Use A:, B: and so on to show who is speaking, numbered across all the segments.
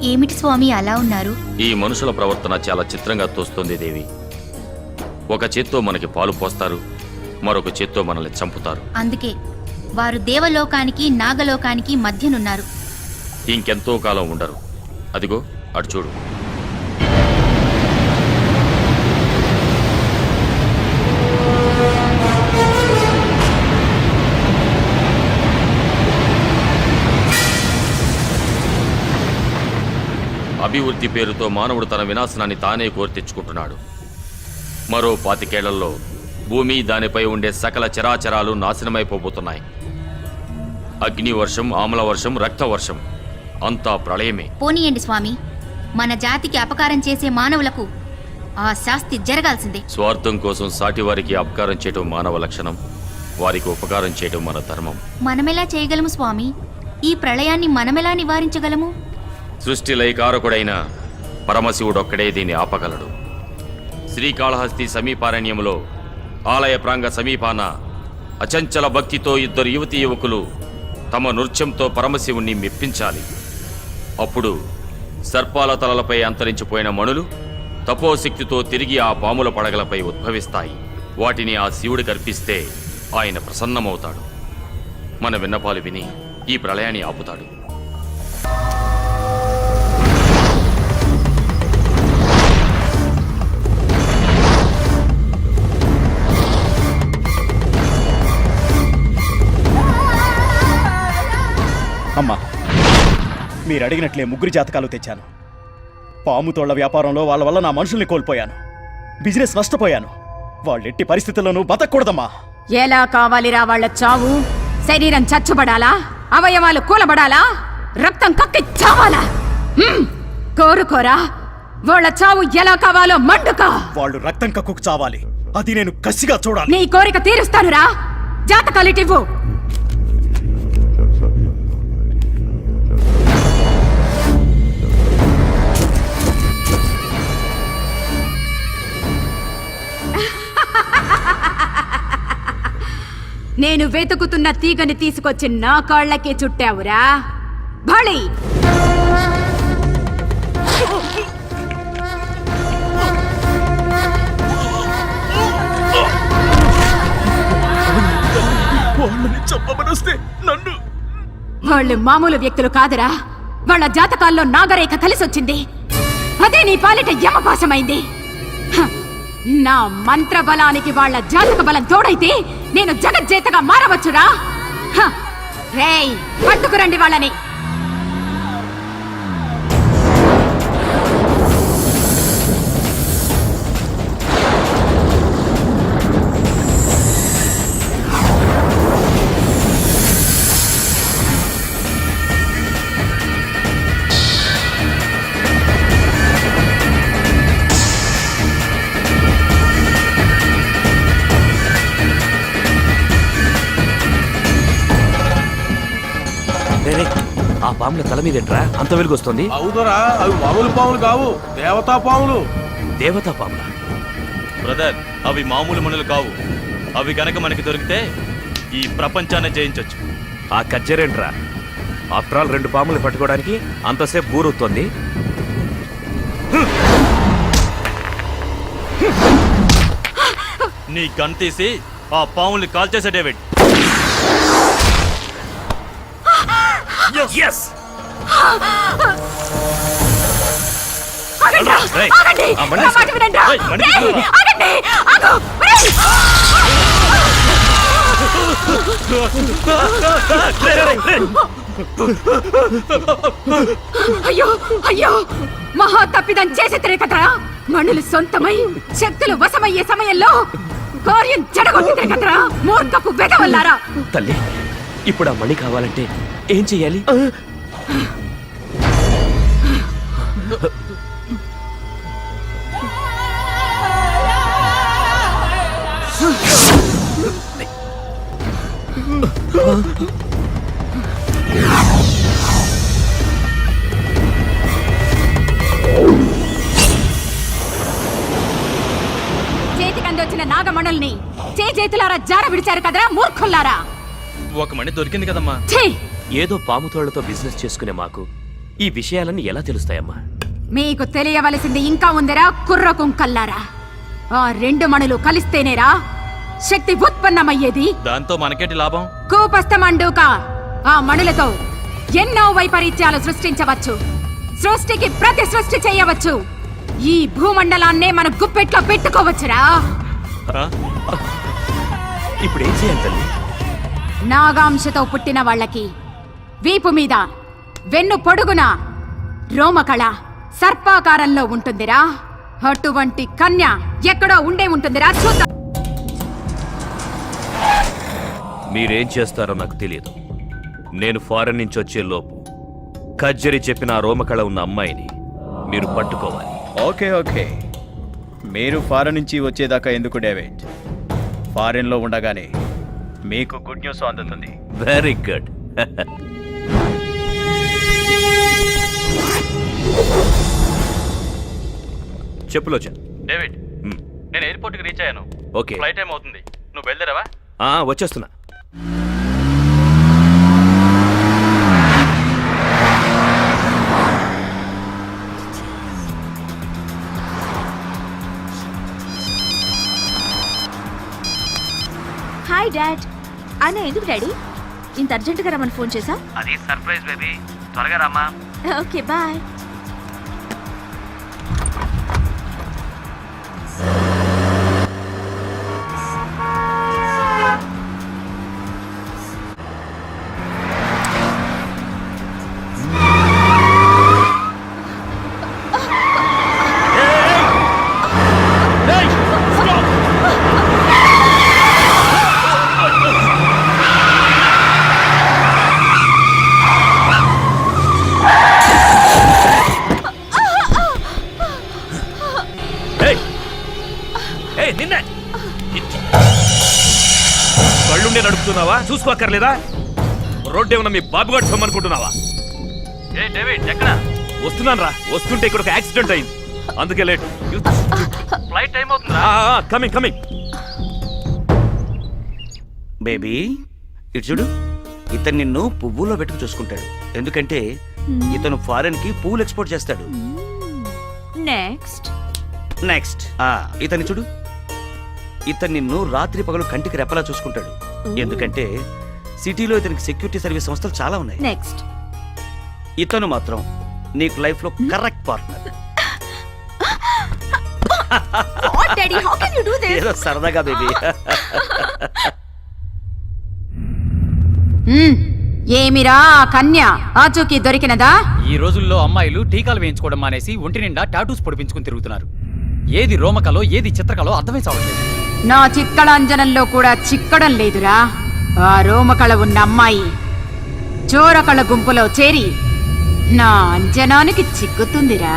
A: ఏమిటి స్వామి అలా ఉన్నారు?
B: ఈ మనుషుల ప్రవర్తన చాలా చిత్రంగా తోస్తుంది దేవి. ఒక చేత్తో మనకి పాలు పోస్తారు, మరొక చేత్తో మనల్ని చంపుతారు.
A: అందుకే వారు దేవలోకానికి నాగలోకానికి మధ్యనున్నారు.
B: ఇంకెంతో కాలం ఉండరు. అదిగో అటు చూడు. అభివృద్ధి పేరుతో మానవుడు తన వినాశనాన్ని తానే కోరి తెచ్చుకుంటున్నాడు. మరో 25 ఏళ్లలో భూమి, దానిపై ఉండే సకల చరాచరాలు నాశనమైపోబోతున్నాయి. అగ్నివర్షం, ఆమ్లవర్షం, రక్తవర్షం అంతా ప్రళయమే.
A: పోనీయండి స్వామి, మన జాతికి అపకారం చేసే మానవులకు ఆ శాస్తి జరగాల్సిందే.
B: స్వార్థం కోసం సాటివారికి అపకారం చేయటం మానవ లక్షణం, వారికి ఉపకారం చేయటం మన ధర్మం.
A: మనమెలా చేయగలము స్వామి? ఈ ప్రళయాన్ని మనమెలా నివారించగలము?
B: సృష్టి లయకారకుడైన పరమశివుడొక్కడే దీన్ని ఆపగలడు. శ్రీకాళహస్తి సమీపారణ్యంలో ఆలయ ప్రాంగ సమీపాన అచంచల భక్తితో 2 యువతీ యువకులు తమ నృత్యంతో పరమశివుణ్ణి మెప్పించాలి. అప్పుడు సర్పాల తలలపై అంతరించిపోయిన మణులు తపోశక్తితో తిరిగి ఆ పాముల పడగలపై ఉద్భవిస్తాయి. వాటిని ఆ శివుడికి అర్పిస్తే ఆయన ప్రసన్నమవుతాడు. మన విన్నపాలు విని ఈ ప్రళయాన్ని ఆపుతాడు.
C: అమ్మా, మీరు అడిగినట్లే 3 జాతకాలు తెచ్చాను. పాముతోళ్ల వ్యాపారంలో వాళ్ళ వల్ల నా మనుషుల్ని కోల్పోయాను, బిజినెస్ నష్టపోయాను. వాళ్ళెట్టి పరిస్థితుల్లోనూ బతకూడదమ్మా.
D: ఎలా కావాలిరా వాళ్ళ చావు? శరీరం చచ్చుబడాలా? అవయవాలు కూలబడాలా? రక్తం కక్కి చావాలా? కోరుకోరా, వాళ్ళ చావు ఎలా కావాలో మండుకా.
C: వాళ్ళు రక్తం కక్కుకు చావాలి, అది నేను కసిగా చూడాలి.
D: నీ కోరిక తీరుస్తానురా. జాతకాలిటివ్వు. నేను వెతుకుతున్న తీగని తీసుకొచ్చి నా కాళ్ళకే చుట్టావురా భళి. వాళ్ళు మామూలు వ్యక్తులు కాదురా. వాళ్ళ జాతకాల్లో నాగరేఖ కలిసొచ్చింది. అదే నీ పాలిట యమపాశమైంది. నా మంత్ర బలానికి వాళ్ళ జాతక బలం తోడైతే నేను జగజ్జేతగా మారవచ్చురా. రేయ్, పట్టుకురండి వాళ్ళని.
E: ఆ పాముల తల మీదేంట్రా అంత వెలుగొస్తుంది?
F: అవుదరా, అవి మామూలు పాములు కావు, దేవతా పాములు.
E: దేవతా పాముల?
G: బ్రదర్, అవి మామూలు మనులు కావు. అవి గనక మనకి దొరికితే ఈ ప్రపంచాన్ని జయించొచ్చు.
E: ఆ కజ్జరేంట్రా? ఆఫ్టర్ ఆల్ 2 పాములు పట్టుకోవడానికి అంతసేపు బూరవుతోంది.
G: నీ గన్ తీసి ఆ పాముల్ని కాల్చేసే డేవిడ్.
E: Yes!
D: అయ్యో అయ్యో, మహా తప్పిదం చేసి తిరే కదరా. మనులు సొంతమై శక్తులు వశమయ్యే సమయంలో కార్యం జడగొట్టితే కదరా. మూర్ఖపు వెగవల్లారా.
E: తల్లి, ఇప్పుడు ఆ మణి కావాలంటే ఏం చెయ్యాలి?
D: చేతికందొచ్చిన నాగమణుల్ని చేతులారా జార విడిచారు కదరా మూర్ఖుల్లారా.
G: ఒక మణి దొరికింది కదమ్మా.
D: ఛీ!
E: ఏదో పాముతోళ్లతో బిజినెస్ చేసుకునే మాకు ఈ విషయాలన్నీ ఎలా తెలుస్తాయమ్మా?
D: మీకు తెలియవలసింది ఇంకా ఉందిరా కుర్ర కుంకల్లారా. ఆ 2 మణులు కలిస్తేనేరా శక్తి ఉత్పన్నమయ్యేది.
G: దాంతో మనకేటి లాభం?
D: కూపస్థమండూక ఆ మణులతో ఎన్నో వైపరీత్యాలు సృష్టించవచ్చు. సృష్టికి ప్రతి సృష్టి చేయవచ్చు. ఈ భూమండలాన్నే మన గుప్పెట్లో పెట్టుకోవచ్చురా.
G: ఆ?
E: ఇప్పుడు ఏం చేయాలి తల్లి?
D: నాగాంశతో పుట్టిన వాళ్ళకి వీపు మీద వెన్ను పొడుగున రోమకళ సర్పాకారంలో ఉంటుందిరా. అటువంటి కన్య ఎక్కడో ఉండే ఉంటుందిరా. చూద్దాం.
E: మీరేం చేస్తారో నాకు తెలియదు. నేను ఫారెన్ నుంచి వచ్చే లోపు కజ్జరి చెప్పిన ఆ రోమకళ ఉన్న అమ్మాయిని మీరు పట్టుకోవాలి.
C: ఓకే మీరు ఫారెన్ నుంచి వచ్చేదాకా ఎందుకు డేవిడ్? ఫారెన్లో ఉండగానే మీకు గుడ్ న్యూస్ అందుతుంది.
E: Very good. చెప్పు లోచన్.
G: డేవిడ్, నేను ఎయిర్పోర్ట్కి రీచ్ అయ్యాను.
E: ఓకే.
G: ఫ్లైట్ టైం అవుతుంది. నువ్వు బయలుదేరావా?
E: వచ్చేస్తున్నా.
H: Hi dad. అన్న ఎందుకు డాడీ ఇంత అర్జెంటుగా రమ్మని ఫోన్ చేసా?
I: అది సర్ప్రైజ్ బేబీ, త్వరగా రామ్మా.
H: Okay bye.
E: కళ్ళుండే నడుపుతున్నావా? చూసుకోక్కర్లేదా? రోడ్డు ఏమన్నా మీ బాబుగాడు సొమ్మనుకుంటున్నావా?
G: ఏ డేవిడ్, ఎక్కడ?
E: వస్తున్నాను రా. వస్తుంటే ఇక్కడ ఒక యాక్సిడెంట్ అయింది, అందుకే లేట్.
G: ఫ్లైట్ టైం అవుతుందా?
E: కమింగ్.
I: బేబీ ఇటు చూడు, ఇతను నిన్ను పువ్వుల్లో పెట్టుకు చూసుకుంటాడు. ఎందుకంటే ఇతను ఫారెన్ కి పువ్వులు ఎక్స్పోర్ట్ చేస్తాడు. నెక్స్ట్ ఇతన్ని చూడు, ఇతను నిన్ను రాత్రి పగలు కంటికి రెప్పలా చూసుకుంటాడు. ఎందుకంటే సిటీలో ఇతనికి సెక్యూరిటీ సర్వీస్ సంస్థలు చాలా ఉన్నాయి.
H: నెక్స్ట్
I: ఇతను మాత్రం నీకు లైఫ్ లో correct partner.
H: What daddy, how can you do this?
I: ఏదో సరదాగా బేబీ.
D: ఏమిరా ఆ కన్య ఆచూకీ దొరికినదా?
J: ఈ రోజుల్లో అమ్మాయిలు టీకాలు వేయించుకోవడం మానేసి ఒంటి నిండా టాటూస్ పొడిపించుకుని తిరుగుతున్నారు. ఏది రోమకలో ఏది చిత్రకలో అర్థమై చావట్లేదు.
D: నా చిక్కడాంజనంలో కూడా చిక్కడం లేదురా. ఆ రోమకళ ఉన్న అమ్మాయి చోరకళ గుంపులో చేరి నా అంజనానికి చిక్కుతుందిరా.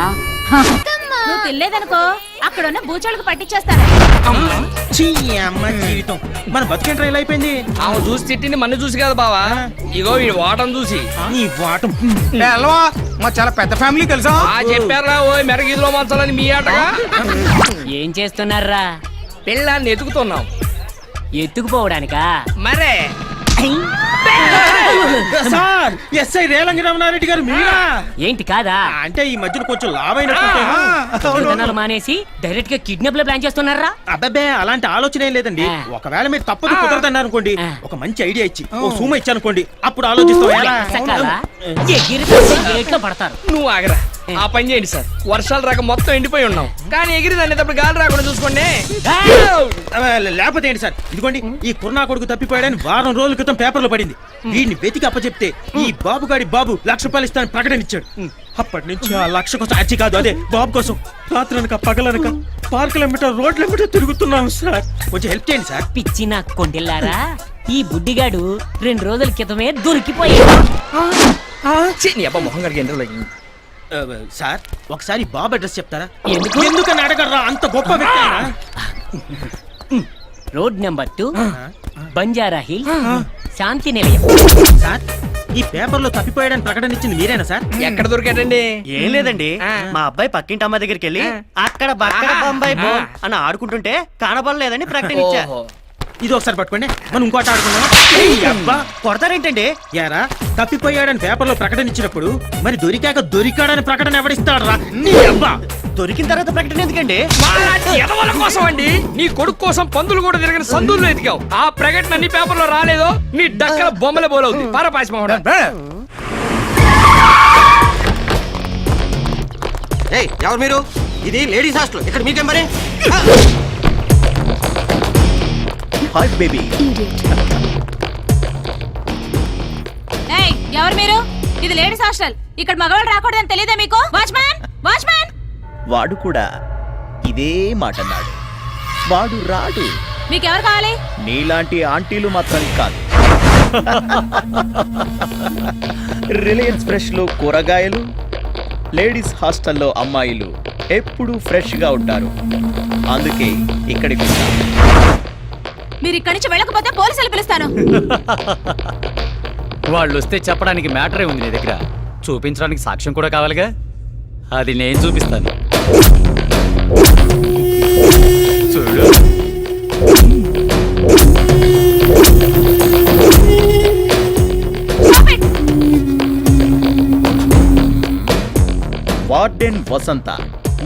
H: నువ్వు తినలేదనుకో అక్కడున్న బూచోళ్ళకు పట్టించేస్తాను.
F: జీవితం మన బతుకేంట్రా ఇలా అయిపోయింది.
K: ఆమె చూసి తిట్టింది మన చూసి కదా బావా, ఇగో ఈ వాటం చూసి.
F: నీ వాటం మా చాలా పెద్ద ఫ్యామిలీ తెలుసా?
K: చెప్పారా ఓ మెరగీదిలో మంచాలని మీ ఆటగా.
L: ఏం చేస్తున్నారా?
K: పిల్లాన్ని ఎతుకుతున్నాం.
L: ఎత్తుకుపోవడానికా?
K: మరే
F: సార్, ఎస్ఐ రేలంగి రమణారెడ్డి గారు మీరా?
L: ఏంటి కాదా?
F: అంటే ఈ మధ్యన కొంచెం లాభైన
L: మానేసి డైరెక్ట్ గా కిడ్నాప్ లో ప్లాన్ చేస్తున్నారా?
F: అబ్బాబే, అలాంటి ఆలోచన ఏం లేదండి. ఒకవేళ మీరు తప్పదు కుదరదన్నారు అనుకోండి, ఒక మంచి ఐడియా ఇచ్చి ఓ సూమ ఇచ్చానుకోండి, అప్పుడు ఆలోచిస్తాం.
L: పడతారు.
K: నువ్వు ఆగరా. ఆ పని చేయండి సార్, వర్షాలు రాక మొత్తం ఎండిపోయి ఉన్నాం, కానీ ఎగిరి దాన్ని గాలి రాకుండా చూసుకోండి.
F: లేకపోతే ఏంటి సార్, ఇదిగోండి ఈ కుర్నా కొడుకు తప్పిపోయాడని వారం రోజుల క్రితం పేపర్లో పడింది. వీడిని వెతికి అప్పచెప్తే ఈ బాబుగాడి బాబు ₹1,00,000 ఇస్తానని ప్రకటన ఇచ్చాడు. అప్పటి నుంచి ఆ 1,00,000 కోసం అచ్చి కాదు, అదే బాబు కోసం రాత్రనక పగలనక పార్కులెంబట రోడ్లెంబట తిరుగుతున్నాను సార్. కొంచెం హెల్ప్ చేయండి సార్.
L: పిచ్చి నా కొండెల్లారా, ఈ బుడ్డిగాడు 2 రోజుల క్రితమే దొరికిపోయాడు.
K: మొహం గారికి ఎండలో
F: సార్, ఒకసారి బాబు అడ్రస్ చెప్తారా?
L: ఎందుకు?
F: ఎందుకని అడగరా, అంత గొప్ప వ్యక్తి ఆయన.
L: రోడ్ నెంబర్ 2, బంజారా హిల్స్, శాంతి నిలయం.
F: సార్ ఈ పేపర్లో తప్పిపోయాడని ప్రకటన ఇచ్చింది మీరేనా సార్?
K: ఎక్కడ దొరికాడండి?
C: ఏం లేదండి, మా అబ్బాయి పక్కింటి అమ్మాయి దగ్గరికి వెళ్ళి అక్కడ బక్కడ బొంబాయి బోన్ అని ఆడుకుంటుంటే కనబడలేదని ప్రకటన ఇచ్చా.
F: ఇది ఒకసారి పట్టుకోండి, మనం ఇంకోటి ఆడుకుందాం. అబ్బా
C: కొడతారేంటండి?
F: యారా తప్పిపోయాడని పేపర్లో ప్రకటన ఇచ్చినప్పుడు మరి దొరికాడని ప్రకటన ఎవరిస్తాడు రా? నీ అబ్బా
C: దొరికిన తర్వాత ప్రకటన ఎందుకండి?
K: మాలాంటి ఎదవల కోసం అండి. నీ కొడుకు కోసం పందులు కూడా తిరగని సందుల్లో ఎతికావు. ఆ ప్రకటన నీ పేపర్లో రాలేదో నీ డక్కల బొమ్మల బోలవుతుంది. పరపాసి
I: ఎవరు మీరు? ఇది లేడీస్ హాస్టల్, ఇక్కడ మీకేం పని?
C: Hi baby.
H: ఏయ్ ఎవరు మీరు? ఇది లేడీస్ హాస్టల్, ఇక్కడ మగవాళ్ళు రాకూడదని తెలియదా మీకు? Watchman, watchman!
C: వాడు కూడా ఇదే మాట అన్నాడు. వాడు రాడు.
H: మీకెవరు కావాలి?
C: నీలాంటి ఆంటీలు మాత్రం కాదు. రిలయన్స్ ఫ్రెష్ లో కూరగాయలు, లేడీస్ హాస్టల్లో అమ్మాయిలు ఎప్పుడూ ఫ్రెష్ గా ఉంటారు. అందుకే ఇక్కడికి వచ్చాను.
H: మీరు ఇక్కడి నుంచి వెళ్ళకపోతే పోలీసులు పిలుస్తాను.
J: వాళ్ళు వస్తే చెప్పడానికి మ్యాటరే ఉంది నీ దగ్గర, చూపించడానికి సాక్ష్యం కూడా కావాలిగా. అది నేను చూపిస్తాను. చూడు.
C: వార్డెన్ వసంత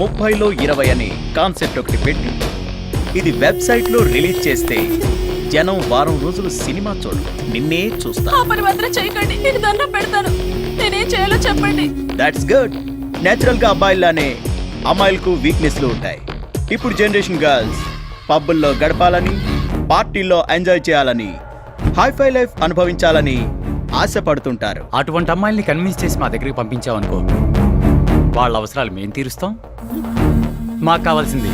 C: 30లో 20 అని కాన్సెప్ట్ ఒకటి పెట్టి ఇది వెబ్సైట్ లో రిలీజ్ చేస్తే జనం వారం రోజులు సినిమా చూడు, నిన్నే చూస్తా.
H: ఆ పని మాత్రం చేయకండి, నేను దండం పెడతాను. నేనేం చేయాలో చెప్పండి.
C: That's good. నేచురల్ గా అబ్బాయిలానే అమ్మాయిలకు వీక్నెస్లు ఉంటాయి. ఇప్పుడు జనరేషన్ గర్ల్స్ పబ్బుల్లో గడపాలని, పార్టీల్లో ఎంజాయ్ చేయాలని, హైఫై లైఫ్ అనుభవించాలని ఆశపడుతుంటారు.
J: అటువంటి అమ్మాయిల్ని కన్విన్స్ చేసి మా దగ్గరికి పంపించావనుకో, వాళ్ళ అవసరాలు మేము తీరుస్తాం, మాకు కావాల్సింది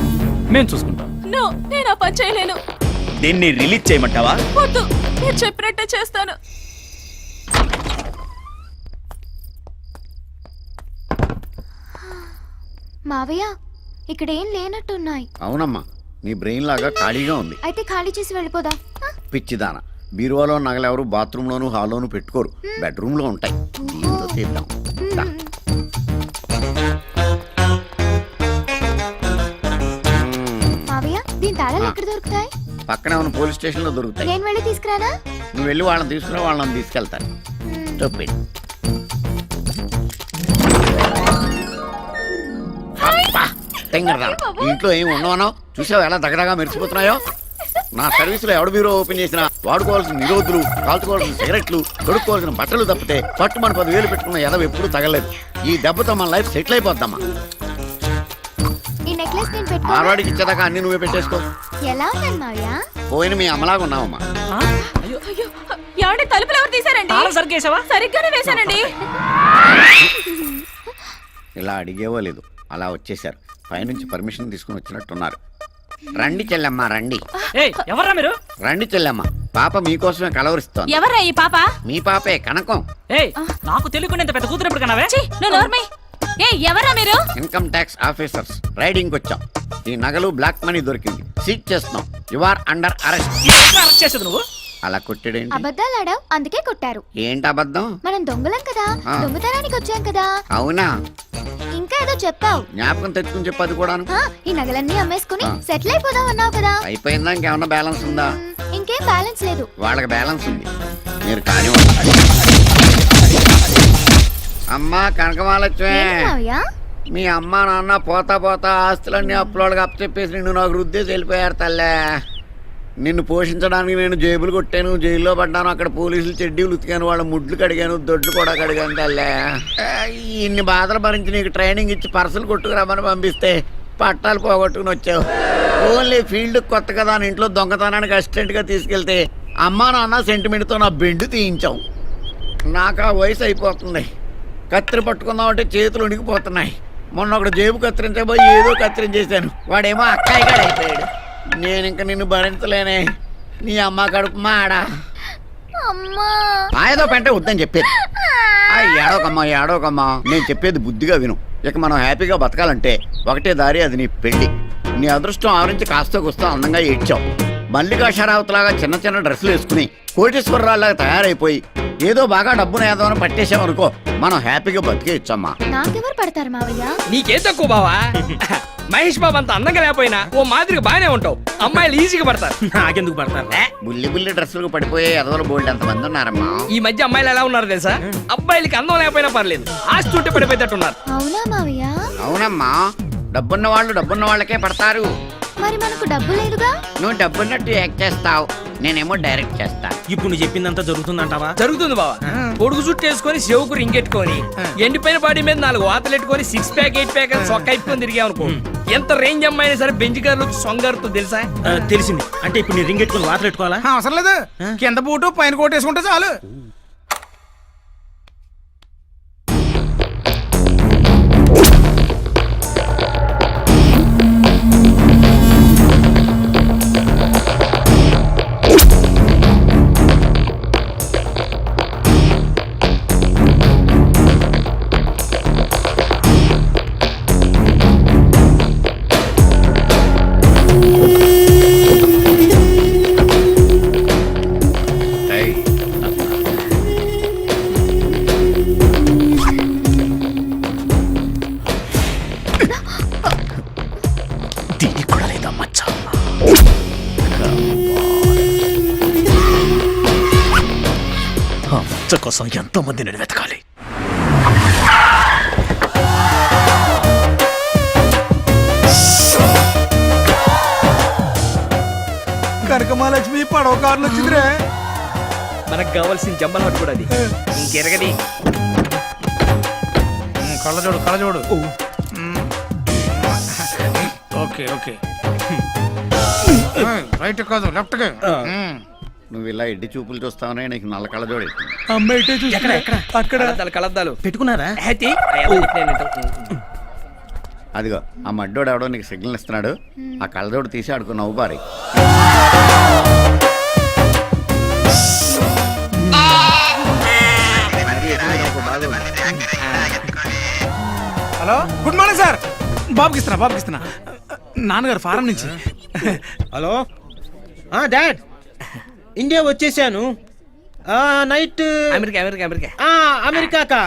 J: మేము చూసుకుంటాం.
H: నో, నేను ఆ పని చేయలేను.
C: దీన్ని రిలీజ్ చేయమంటావా?
H: వద్దు, నేను చెప్పినట్టే చేస్తాను.
A: మావయ్య, ఇక్కడ ఏం లేనట్టున్నాయి.
M: అవునమ్మా, నీ బ్రెయిన్ లాగా ఖాళీగా ఉంది.
A: అయితే ఖాళీ చేసి వెళ్ళిపోదాం.
M: పిచ్చిదాన, బీరువాలో నగలెవరు బాత్రూంలోను హాల్లోను పెట్టుకోరు, బెడ్రూమ్లో ఉంటాయి. దీంతో తీద్దాం. దా.
A: మావయ్య, దీని తాళాలు ఎక్కడ దొరుకుతాయి?
M: పక్కనే ఉన్న పోలీస్ స్టేషన్ లో దొరుకుతాయి.
A: నేను వెళ్ళి తీసుకురానా?
M: నువ్వు వెళ్ళి వాళ్ళని తీసుకురా, వాళ్ళని తీసుకెళ్తాను. చెప్పండి. ఇంట్లో ఏమి ఉండవనో చూసావు, ఎలా దగదగా మెరిసిపోతున్నాయో. నా సర్వీసులో ఎవడు బీరో ఓపెన్ చేసినా వాడుకోవాల్సిన నిరోధులు, కాల్చుకోవాల్సిన సిగరెట్లు, కొడుకోవాల్సిన బట్టలు తప్పితే పట్టు మన 10,000 పెట్టుకున్న ఎదవ ఎప్పుడూ తగలేదు. ఈ దెబ్బతో మన లైఫ్ సెటిల్ అయిపోద్దమ్మా.
A: ఈ నెక్లెస్ నేను పెట్టుకో.
M: మార్వాడికి ఇచ్చేదాకా అన్ని నువ్వే పెట్టేసుకో.
A: ఎలా ఉన్నాను మావయ్య?
M: పోయిన మీ అమ్మలాగా ఉన్నావమ్మా.
H: అయ్యో, ఏమండి, తలుపులు ఎవరు తీశారండి?
L: సరిగేసావా?
H: సరిగ్గానే వేశానండి.
M: ఇలా అడిగేవో లేదు, అలా వచ్చేసారు. పైనుంచి పర్మిషన్ తీసుకుని వచ్చినట్టున్నారు. రండి చెల్లెమ్మ, రండి.
L: ఎవరా మీరు?
M: రండి చెల్లెమ్మ, పాప మీకోసమే కలవరిస్తోంది.
H: ఎవరా ఈ పాప?
M: మీ పాపే, కనకం.
L: నాకు తెలియకుండా ఇంత పెద్ద కూతురు ఎప్పుడు కన్నావే?
H: ఎవరా మీరు?
M: ఇన్కమ్ ట్యాక్స్ ఆఫీసర్స్, రైడింగ్ వచ్చాం. ఈ నగలు బ్లాక్ మనీ దొరికింది, సీజ్ చేస్తున్నాం. You are under arrest.
L: చేసేది నువ్వు?
M: అలా కొట్టాడేంటి?
A: అబద్ధాలు ఆడావు, అందుకే కొట్టారు.
M: ఏంటి అబద్ధం?
A: మనం దొంగలం కదా, దొంగతనానికి వచ్చాం కదా.
M: అవునా?
A: ఇంకా ఏదో చెప్పావు.
M: జ్ఞాపకం తెచ్చుకుని చెప్పది కూడాను.
A: ఈ నగలన్నీ అమ్మేసుకుని సెటిల్ అయిపోదాం అన్నావు కదా.
M: అయిపోయిందా? ఇంకేమన్నా బ్యాలెన్స్ ఉందా?
A: ఇంకేం బ్యాలెన్స్ లేదు.
M: వాళ్ళకి బ్యాలెన్స్ ఉంది, మీరు కానీ. అమ్మా కనకమాలక్ష్మి, మీ అమ్మ నాన్న పోతా పోతా ఆస్తులన్నీ అప్పులోళ్ళకి అప్పచెప్పేసి నిన్ను నాకు రుద్దేసి వెళ్ళిపోయారు తల్లే. నిన్ను పోషించడానికి నేను జేబులు కొట్టాను, జైల్లో పడ్డాను, అక్కడ పోలీసులు చెడ్డీలు ఉతికాను, వాళ్ళ ముడ్లు కడిగాను, దొడ్లు కూడా కడిగాను తల్లే. ఇన్ని బాధలు భరించి నీకు ట్రైనింగ్ ఇచ్చి పర్సలు కొట్టుకురమ్మని పంపిస్తే పట్టాలు పోగొట్టుకుని వచ్చావు. ఓన్లీ ఫీల్డ్ కొత్త కదా అని ఇంట్లో దొంగతనానికి అసిస్టెంట్గా తీసుకెళ్తే అమ్మా నాన్న సెంటిమెంట్తో నా బెండు తీయించావు. నాకు ఆ వయసు అయిపోతుంది, కత్తిరి పట్టుకుందామంటే చేతులు ఉనికిపోతున్నాయి. మొన్న ఒకటి జేబు కత్తిరించబోయి ఏదో కత్తిరించేశాను, వాడేమో అక్కాయిగాడు అయిపోయాడు. నేను ఇంక నిన్ను భరించలేనే, నీ అమ్మ కడుపు మాడా. ఏదో పెంటే వద్దని చెప్పేది. ఏడోకమ్మా ఏడోకమ్మా, నేను చెప్పేది బుద్ధిగా విను. ఇక మనం హ్యాపీగా బతకాలంటే ఒకటే దారి, అది నీ పెళ్లి. నీ అదృష్టం ఆవరించి కాస్త కూస్తా అందంగా ఏడ్చావు. మల్లికా షరావత్ లాగా చిన్న చిన్న డ్రెస్సులు వేసుకుని కోటేశ్వరరావులాగా తయారైపోయి ఏదో బాగా డబ్బును ఏదో పట్టేసామనుకో మనం హ్యాపీగా బతికేయచ్చమ్మా.
A: నాకెవరు పడతారు మావయ్య?
K: నీకేం తక్కువ బావా? మహేష్ బాబు అంత అందంగా లేకపోయినా ఓ మాదిరిగా బాగానే ఉంటావు. అమ్మాయిలు ఈజీగా పడతారు.
F: నాకెందుకు పడతారు?
M: బుల్లి బుల్లి డ్రెస్సులకు పడిపోయే ఎదవల బోల్డ్ ఎంతమంది ఉన్నారమ్మా.
K: ఈ మధ్య అమ్మాయిలు ఎలా ఉన్నారు తెలుసా? అబ్బాయిలకి అందం లేకపోయినా పర్లేదు, ఆస్తి ఉంటే పడిపోయేటట్టున్నారు.
A: అవునా మావయ్య?
M: అవునమ్మా, డబ్బున్న వాళ్ళు డబ్బున్న వాళ్ళకే పడతారు.
A: మరి మనకు డబ్బు లేదుగా.
M: నువ్వు డబ్బున్నట్టు యాక్ట్ చేస్తావు, నేనేమో డైరెక్ట్ చేస్తా.
F: ఇప్పుడు నువ్వు చెప్పిందంతా జరుగుతుందంటావా?
K: జరుగుతుంది బావా. పొడుగు చుట్టూ వేసుకొని చెవుకు రింగెట్టుకొని ఎండిపోయిన బాడీ మీద 4 వాతలు ఎట్టుకొని 6 ప్యాక్ 8 ప్యాక్ అని సొక్క అయిపోయి తిరిగామనుకో, ఎంత రేంజ్ అమ్మాయినా సరే బెంచ్ కార్లు సొంగారుతో తెలుసా?
F: తెలిసింది. అంటే ఇప్పుడు నీ రింగ్ ఎట్టుకుని వాతలు పెట్టుకోవాలా?
K: అవసరం లేదు, కింద బూటు పైన కోట్ వేసుకుంటే చాలు.
I: కోసం ఎంతో మంది నేను వెతకాలి.
K: కనకమాలక్ష్మి పడవ కార్లు వచ్చిందిరే. మనకు కావాల్సిన జమ్మల కూడా అది ఇంకెరగది. కళ్ళజోడు కళ్ళజోడు. ఓకే ఓకే, రైట్ కాదు లెఫ్ట్.
M: నువ్వు ఇలా ఎడ్డి చూపులు చూస్తావనే నీకు నల్ల కళ్ళజోడు.
K: అక్కడ కలద్దాలు
F: పెట్టుకున్నారా?
M: అదిగో ఆ మడ్డోడు ఎవడో నీకు సిగ్నల్ ఇస్తున్నాడు, ఆ కళ్ళజోడు తీసి ఆడుకో నవ్వు బారి.
K: Hello, good morning sir. బాబుకి ఇస్తున్నా. నాన్నగారు ఫారం నుంచి.
F: హలో డాడ్, ఇండియా వచ్చేసాను. Night America.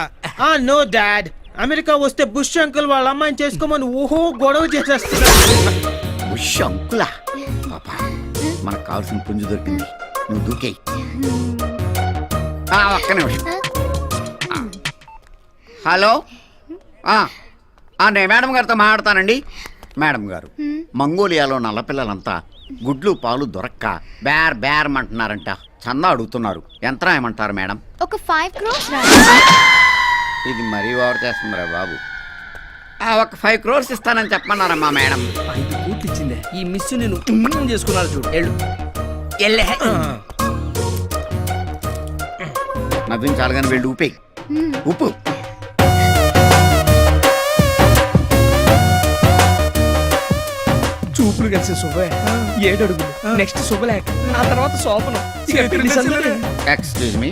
F: No dad, America వస్తే బుష్ అంకుల్ వాళ్ళ అమ్మాయిని చేసుకోమని గొడవ చేసేస్తున్నా.
M: బుష్ అంకులా? పాపా, మనకు కావాల్సిన పుంజు దొరికింది, నువ్వు దూకేయి. ఒక్క నిమిషం. హలో, నేను మేడం గారితో మాట్లాడతానండి. మేడం గారు, మంగోలియాలో నల్లపిల్లలంతా గుడ్లు పాలు దొరక్క బేరమంటున్నారంట. చందా అడుగుతున్నారు, ఎంత ఏమంటారు మేడం?
A: ఒక 5 crores.
M: ఇది మరీ ఓవర్ చేస్తుందిరా బాబు. ఒక 5 crores ఇస్తానని చెప్పమన్నారమ్మా మేడం.
K: 5 కోట్లు ఇచ్చిందే ఈ మిస్. నేను చేసుకున్నారు చూడు. ఎల్లే
M: నవ్వించాలి కానీ వెళ్ళి ఊపే ఉప్పు.
K: చూపులు కలిసి శుభే 7 అడుగులు, నెక్స్ట్ శుభలేఖ, ఆ తర్వాత శోభనం.
M: Excuse me,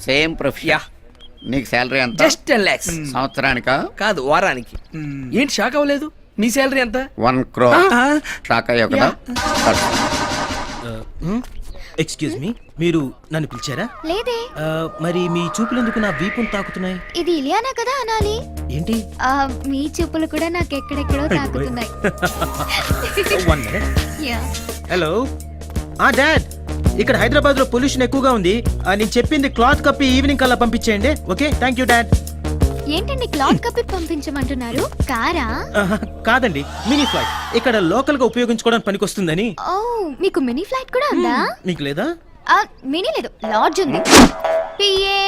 M: same profession. నీకు శాలరీ ఎంత?
K: Just 10 lakhs.
M: సంవత్సరానికా?
K: కాదు, వారానికి. ఏంటి షాక్ అవ్వలేదు? నీ శాలరీ ఎంత?
M: 1 crore. షాక్ అయ్యావు కదా?
F: ఎక్స్క్యూజ్ మీ, మీరు నన్ను పిలిచారా?
A: లేదే.
F: మరి మీ చూపులు ఎందుకు నా వీపును తాకుతున్నాయి?
A: ఇది ఇలియానా కదా అనాలి.
F: ఏంటి?
A: మీ చూపులు కూడా నాకు ఎక్కడెక్కడో తాకుతున్నాయి.
F: హలో డాడ్, ఇక్కడ హైదరాబాద్ లో పొల్యూషన్ ఎక్కువగా ఉంది. నేను చెప్పింది క్లాత్ కప్పి ఈవినింగ్ కల్లా పంపించేయండి. Okay, thank you dad.
A: ఏంటండి క్లాత్ కప్పి పంపించమంటున్నారు? కారా?
F: కాదండి, మినీ ఫ్లైట్. ఇక్కడ లోకల్ గా ఉపయోగించుకోవడానికి పనికొస్తుందని.
A: ఓ, మీకు మినీ ఫ్లైట్ కూడా ఉందా?
F: మీకు లేదా?
A: మినీ లేదు, లాడ్జ్ ఉంది. పిఏ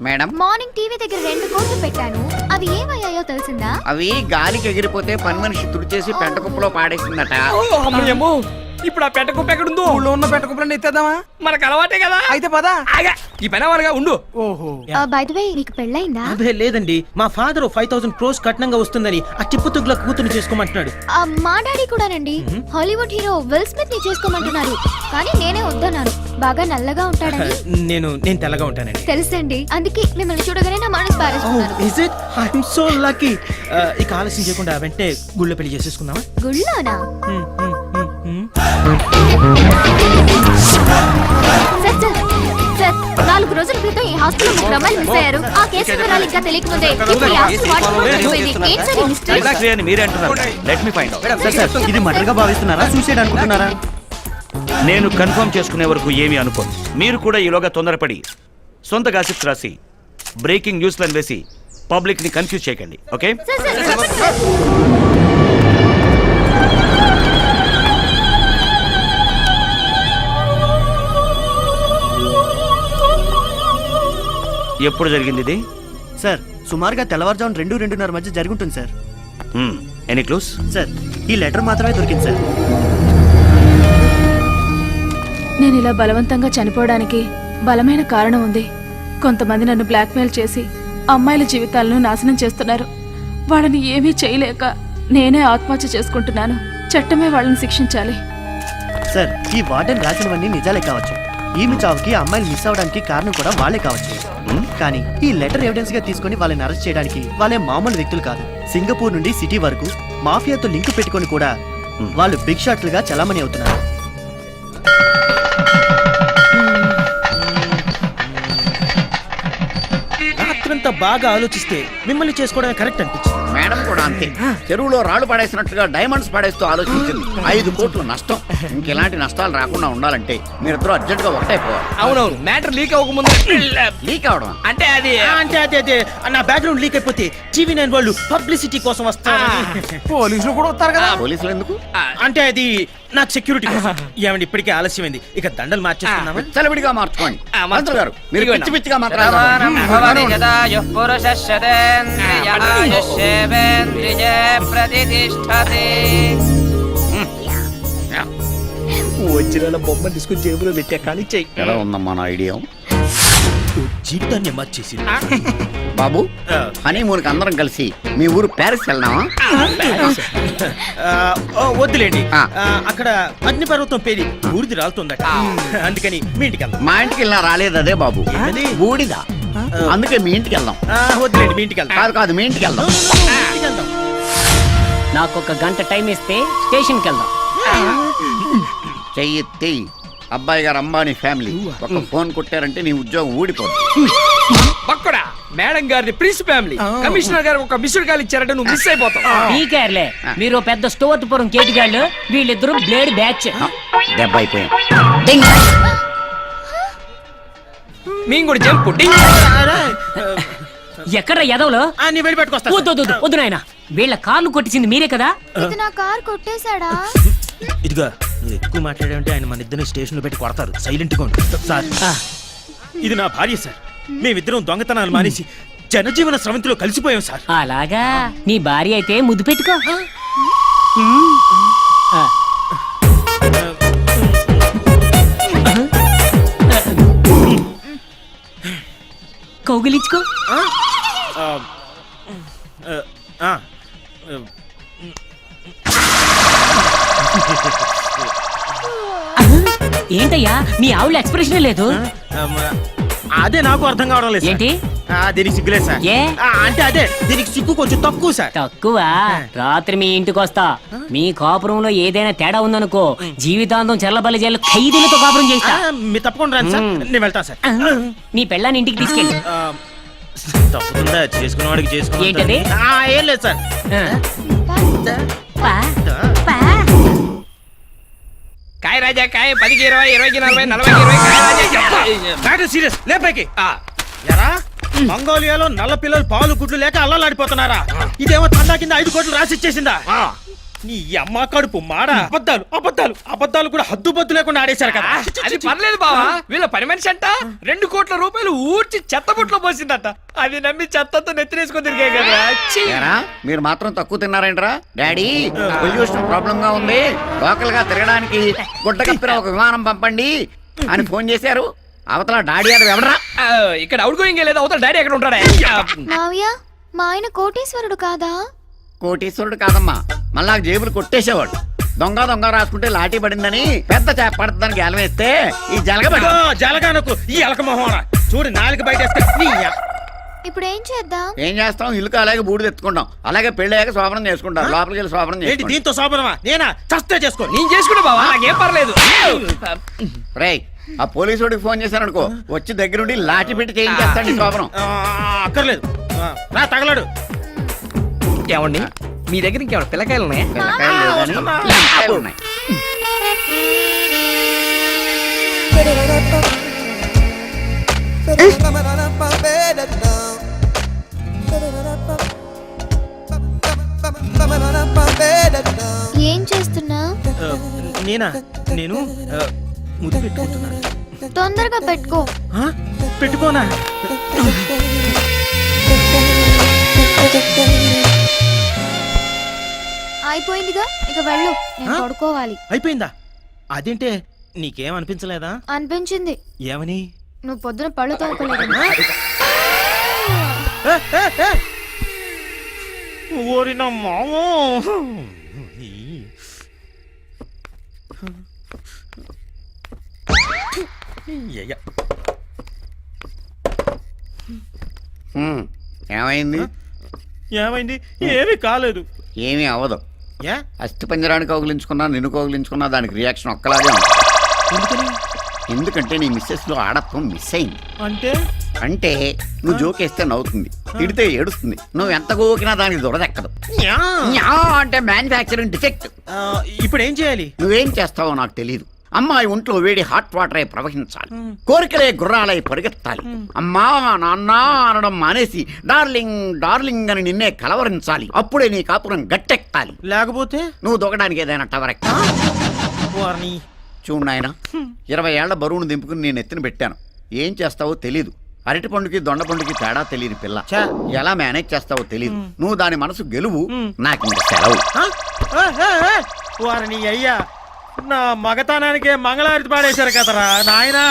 M: మేడం,
A: మార్నింగ్ టీవీ దగ్గర 2 కోట్లు పెట్టాను, అవి ఏమయ్యాయో తెలిసిందా?
M: అవి గాలికి ఎగిరిపోతే పని మనిషి తుడిచేసి పెంట కుప్పలో పాడేసిందట.
K: ఇప్పుడు ఆ పెట్ట కుప్ప ఎక్కడుందో? ఊళ్ళో ఉన్న పెట్ట కుప్పలన్నీ ఎత్తేద్దామా? మనకు అలవాటే కదా. అయితే పదా ఈ పని అవ్వరుగా ఉండు. ఓహో,
A: బై ది వే, నీకు పెళ్ళైందా?
F: అదే లేదండి, మా ఫాదర్ 5,000 crores కట్నంగా వస్తుందని ఆ టిప్పు తుగ్గుల కూతురు చేసుకోమంటున్నాడు.
A: మా డాడీ కూడానండి, హాలీవుడ్ హీరో విల్ స్మిత్ ని చేసుకోమంటున్నారు. కానీ నేనే వద్దన్నాను, బాగా నల్లగా ఉంటాడని.
F: నేను తెల్లగా ఉంటానండి.
A: తెలుసండి, అందుకే మిమ్మల్ని చూడగానే నా మనసు పారేస్తున్నాను.
F: Is it? I am so lucky. ఇక ఆలస్యం చేయకుండా వెంటనే గుళ్ళో పెళ్లి చేసేసుకుందామా?
A: గుళ్ళోనా? సార్ సార్ 4 రోజుల క్రితం ఈ హాస్టల్లో 3 అమ్మాయిలు మిస్ అయ్యారు. ఆ కేసు వివరాలు ఇంకా తెలియకముందే ఇప్పుడు ఈ హాస్టల్ వాటర్ అయిపోయింది. ఏం సార్ ఈ మిస్టరీ?
I: Exactly అని మీరే అంటున్నారు. Let me find out.
C: Sir ఇది మర్డర్ గా భావిస్తున్నారా, సూసైడ్ అనుకుంటున్నారా?
I: నేను కన్ఫర్మ్ చేసుకునే వరకు ఏమీ అనుకోను. మీరు కూడా ఈలోగా తొందరపడి సొంత గాసిప్స్ రాసి బ్రేకింగ్ న్యూస్లను వేసి పబ్లిక్ ని కన్ఫ్యూజ్ చేయకండి. ఓకే?
A: సార్ సార్ చెప్పండి సార్.
I: ఎప్పుడు జరిగింది ఇది?
C: సార్ సుమారుగా తెల్లవారుజామున 2-2:30 మధ్య జరుగుతుంది సార్.
I: Any clues?
C: సార్ ఈ లెటర్ మాత్రమే దొరికింది సార్.
D: నేను ఇలా బలవంతంగా చనిపోవడానికి బలమైన కారణం ఉంది. కొంతమంది నన్ను బ్లాక్మెయిల్ చేసి అమ్మాయిల జీవితాలను నాశనం చేస్తున్నారు. వాళ్ళని ఏమీ చేయలేక నేనే ఆత్మహత్య చేసుకుంటున్నాను. చట్టమే వాళ్ళని శిక్షించాలి.
C: సార్ ఈ వార్డెన్ రాసినవన్నీ నిజాలే కావచ్చు. ఈమె చావుకి అమ్మాయిలు మిస్ అవడానికి కారణం కూడా వాళ్ళే కావచ్చు. కానీ ఈ లెటర్ ఎవిడెన్స్ గా తీసుకొని వాళ్ళని అరెస్ట్ చేయడానికి వాళ్ళే మామూలు వ్యక్తులు కాదు. సింగపూర్ నుండి సిటీ వరకు మాఫియాతో లింక్ పెట్టుకొని కూడా వాళ్ళు బిగ్ షాట్లుగా చలామణి అవుతున్నారు.
F: రాత్రంతా బాగా ఆలోచిస్తే మిమ్మల్ని చేసుకోవడమే కరెక్ట్ అనిపించింది.
M: మేడం కూడా అంతే. చెరువులో రాళ్ళు పడేసినట్టుగా డైమండ్స్ పడేస్తూ ఆలోచించింది. 5 కోట్లు నష్టం. ఇంకెలాంటి నష్టాలు రాకుండా ఉండాలంటే మీరిద్దరూ అర్జెంట్ గా ఒకటైపోవాలి.
K: అవునవును, మ్యాటర్ లీక్ అవ్వకముందు
M: లీక్ అవడం
K: అంటే అది
F: అంటే నా బ్యాక్గ్రౌండ్ లీక్ అయిపోతే TV9 వాళ్ళు పబ్లిసిటీ కోసం వస్తారు.
K: పోలీసులు కూడా వస్తారు కదా.
M: పోలీసులు ఎందుకు?
F: అంటే అది నాకు సెక్యూరిటీ కోసం. ఏమండి ఇప్పటికే ఆలస్యమైంది, ఇక దండలు మార్చేస్తున్నామా?
M: విచ్చలవిడిగా మార్చుకోండి. మంత్రులు గారు మీరు
K: ఇదిగోండి.
M: పిచ్చి పిచ్చిగా మాట్లాడారు.
K: వచ్చిన బొమ్మ తీసుకుని జేబులో పెట్టా కానీ చెయ్యి.
M: ఎలా ఉందమ్మా నా ఐడియా?
F: జీవితాన్ని మార్చేసి
M: బాబు హనీమూన్కి అందరం కలిసి మీ ఊరు ప్యారిస్ వెళ్దామా?
F: వద్దులేండి.
M: ఆ.
F: అక్కడ అగ్నిపర్వతం పేరి ఊరిది రాలుతుందట. అందుకని మీ ఇంటికి వెళ్దాం.
M: మా ఇంటికి వెళ్ళినా రాలేదు అదే బాబు.
F: ఏంటది?
M: బూడిద. అందుకే మీ ఇంటికి వెళ్దాం.
F: వద్దులేండి, మీ ఇంటికి వెళ్దాం.
M: కాదు కాదు మీ ఇంటికి వెళ్దాం.
F: ఇంటికి వెళ్దాం.
L: నాకు 1 గంట టైం ఇస్తే స్టేషన్కి వెళ్దాం.
M: చెయ్యి అబ్బాయి గారు అంబానీ ఫ్యామిలీ ఒక ఫోన్ కొట్టారంటే నీ ఉద్యోగం ఊడిపోతుంది.
K: పక్కడా మేడం గారిది ప్రిన్స్ ఫ్యామిలీ. కమిషనర్ గారు ఒక మిస్డ్ కాల్ ఇచ్చారంటే నువ్వు మిస్ అయిపోతావు.
L: పీకేర్లే, మీరు పెద్ద స్టోర్పురం కేటిగాళ్ళు, వీళ్ళిద్దరూ బ్లేడ్ బ్యాచ్.
M: దెబ్బ అయిపోయాం.
K: మేము కూడా జంపు
L: ఎక్కడ ఎదవలో
F: నీ వెళ్ళి పెట్టుకొస్తా.
L: వద్దు నాయన, వీళ్ళ కార్లు కొట్టించింది మీరే కదా.
A: ఇది నా కార్ కొట్టేశాడా?
F: ఇదిగా నువ్వు ఎక్కువ మాట్లాడావంటే ఆయన మన ఇద్దరిని స్టేషన్ లో పెట్టి కొడతారు. సైలెంట్ గా ఉండు. సార్ ఇది నా భార్య సార్. మేమిద్దరం దొంగతనాలు మానేసి జనజీవన స్రవంతిలో కలిసిపోయాం సార్.
L: అలాగా, నీ భార్య అయితే ముద్దు పెట్టుకో. కౌగిలించుకో. ఏంటయ్యా మీ ఆవుల ఎక్స్ప్రెషన్ లేదు?
F: అదే నాకు అర్థం కావడం లేదు.
L: ఏంటి?
F: దీనికి సిగ్గులేదు సార్.
L: ఏ?
F: అంటే అదే దీనికి సిగ్గు కొంచెం తక్కువ సార్.
L: తక్కువ? రాత్రి మీ ఇంటికి వస్తా. మీ కాపురంలో ఏదైనా తేడా ఉందనుకో, జీవితాంతం చెల్లబల్లి జైలు ఖైదీలతో కాపురం చేస్తా.
F: మీరు తప్పకుండా రండి సార్. నేను వెళ్తాను సార్.
L: నీ పెళ్ళాన్ని ఇంటికి తీసుకెళ్ళి.
F: తప్పుతుందా? చేసుకున్న వాడికి చేసుకున్నా.
L: ఏంటది?
F: ఏం లేదు సార్.
K: కాయ రాజా కాయ 10కి 20, 20కి 40, 40కి 20 కాయ రాజా.
F: Matter serious. లేపైకి ఎరా మంగోలియాలో నల్ల పిల్లలు పాలు గుడ్లు లేక అల్లలాడిపోతున్నారా? ఇదేమో తండా కింద 5 కోట్లు రాసిచ్చేసిందా? నీ అమ్మ కడుపు మాడ. అబద్ధాలు అబద్ధాలు అబద్ధాలు కూడా హద్దు బద్దు లేకుండా ఆడేశారు కదా.
K: అది పర్లేదు బావా, వీళ్ళ పని మనిషి అంట 2 కోట్ల రూపాయలు ఊడ్చి చెత్తబుట్లో పోసిందట. అది నమ్మి చెత్తతో నెత్తినేసుకొని తిరిగే కదా.
M: ఏరా, మీరు మాత్రం తక్కువ తిన్నారేంట్రా? డాడీ పొల్యూషన్ ప్రాబ్లం గా ఉంది, లోకల్ గా తిరగడానికి గుడ్డ కప్పిన ఒక విమానం పంపండి అని ఫోన్ చేశారు. అవతల డాడీ అది ఎవడరా?
K: ఇక్కడ అవుట్ గోయింగ్ లేదు, అవతల డాడీ ఎక్కడ ఉంటాడా?
A: మావయ్య, మా ఆయన కోటీశ్వరుడు కాదా?
M: కోటీశ్వరుడు కాదమ్మా, మళ్ళా జేబులు కొట్టేసేవాడు. దొంగ దొంగ రాసుకుంటే లాఠీ పడిందని పెద్ద చేప పడుతుందని గెలం వేస్తే ఈ జలగబడి
F: జలగానకు ఈ ఎలక మొహం చూడు, నాలుగు బయట
A: ఇప్పుడు ఏం చేద్దాం?
M: ఏం చేస్తాం? ఇల్లుకి అలాగే బూడిద ఎత్తుకుంటాం, అలాగే పెళ్ళయ్యాక శోభనం చేసుకుంటాం. లోపలికి వెళ్ళి శోభనం
F: ఏంటి
M: చేసుకోండి.
F: దీంతో శోభనమా? నేనా చస్తే చేసుకో.
K: నేను చేసుకున్నా బావా, నాకేం పర్లేదు.
M: రేయ్, ఆ పోలీసుడికి ఫోన్ చేశాను అనుకో, వచ్చి దగ్గరుండి లాఠీ పెట్టి చేయించేస్తాడు ఈ శోభనం.
F: అక్కర్లేదు, నా తగలడు.
K: ఏమండి మీ దగ్గర ఇంకేమైనా పిల్లకాయలు ఉన్నాయా?
M: పిల్లకాయలు లేవు కానీ లెంకాయలు ఉన్నాయి.
A: ఏం చేస్తున్నా?
F: నేనా? నేను ముద్దు పెట్టుకుంటున్నాను.
A: తొందరగా పెట్టుకో.
F: పెట్టుకోనా?
A: అయిపోయిందిగా, ఇక వెళ్ళు, నేను పడుకోవాలి.
F: అయిపోయిందా? అదేంటే నీకేం అనిపించలేదా?
A: అనిపించింది.
F: ఏమని?
A: నువ్వు పొద్దున పళ్ళు తోముకోలేదు.
F: ఓరి నా మామో.
M: ఏమైంది?
F: ఏమైంది? ఏమీ కాలేదు.
M: ఏమీ అవ్వదు.
F: ఏ?
M: అస్థి పంజరాన్ని కౌగిలించుకున్నా, నిన్ను కౌగిలించుకున్నా దానికి రియాక్షన్ ఒక్కలాగే ఉంది. ఎందుకంటే నీ మిస్సెస్ లో ఆడత్వం మిస్ అయింది. అంటే నువ్వు జోకేస్తే నవ్వుతుంది, తిడితే ఏడుస్తుంది, నువ్వు ఎంత గోకినా దానికి దురదెక్కదు. అంటే మ్యానుఫ్యాక్చరింగ్ డిఫెక్ట్.
F: ఇప్పుడు ఏం చేయాలి?
M: నువ్వేం చేస్తావో నాకు తెలియదు. అమ్మాయి ఒంట్లో వేడి హాట్ వాటర్ అయి ప్రవహించాలి, కోరికలే గుర్రాలై పరిగెత్తాలి. అమ్మా నాన్న అనడం మానేసి డార్లింగ్ డార్లింగ్ అని నిన్నే కలవరించాలి. అప్పుడే నీ కాపురం గట్టెక్కాలి.
F: లేకపోతే
M: నువ్వు దొగడానికి ఏదైనా టవర్ ఎక్కాలి. చూడు నాయన, 20 ఏళ్ల బరువును దింపుకుని నేను ఎత్తున పెట్టాను. ఏం చేస్తావో తెలీదు. అరటి పండుకి దొండ పండుకి తేడా తెలియని పిల్ల. ఎలా మేనేజ్ చేస్తావో తెలీదు. నువ్వు దాని మనసు గెలువు, నాకు ఇంక సెలవు.
F: వారిని అయ్యా, నా మగతనానికే మంగళారతి పాడేశారు కదరా నాయనా.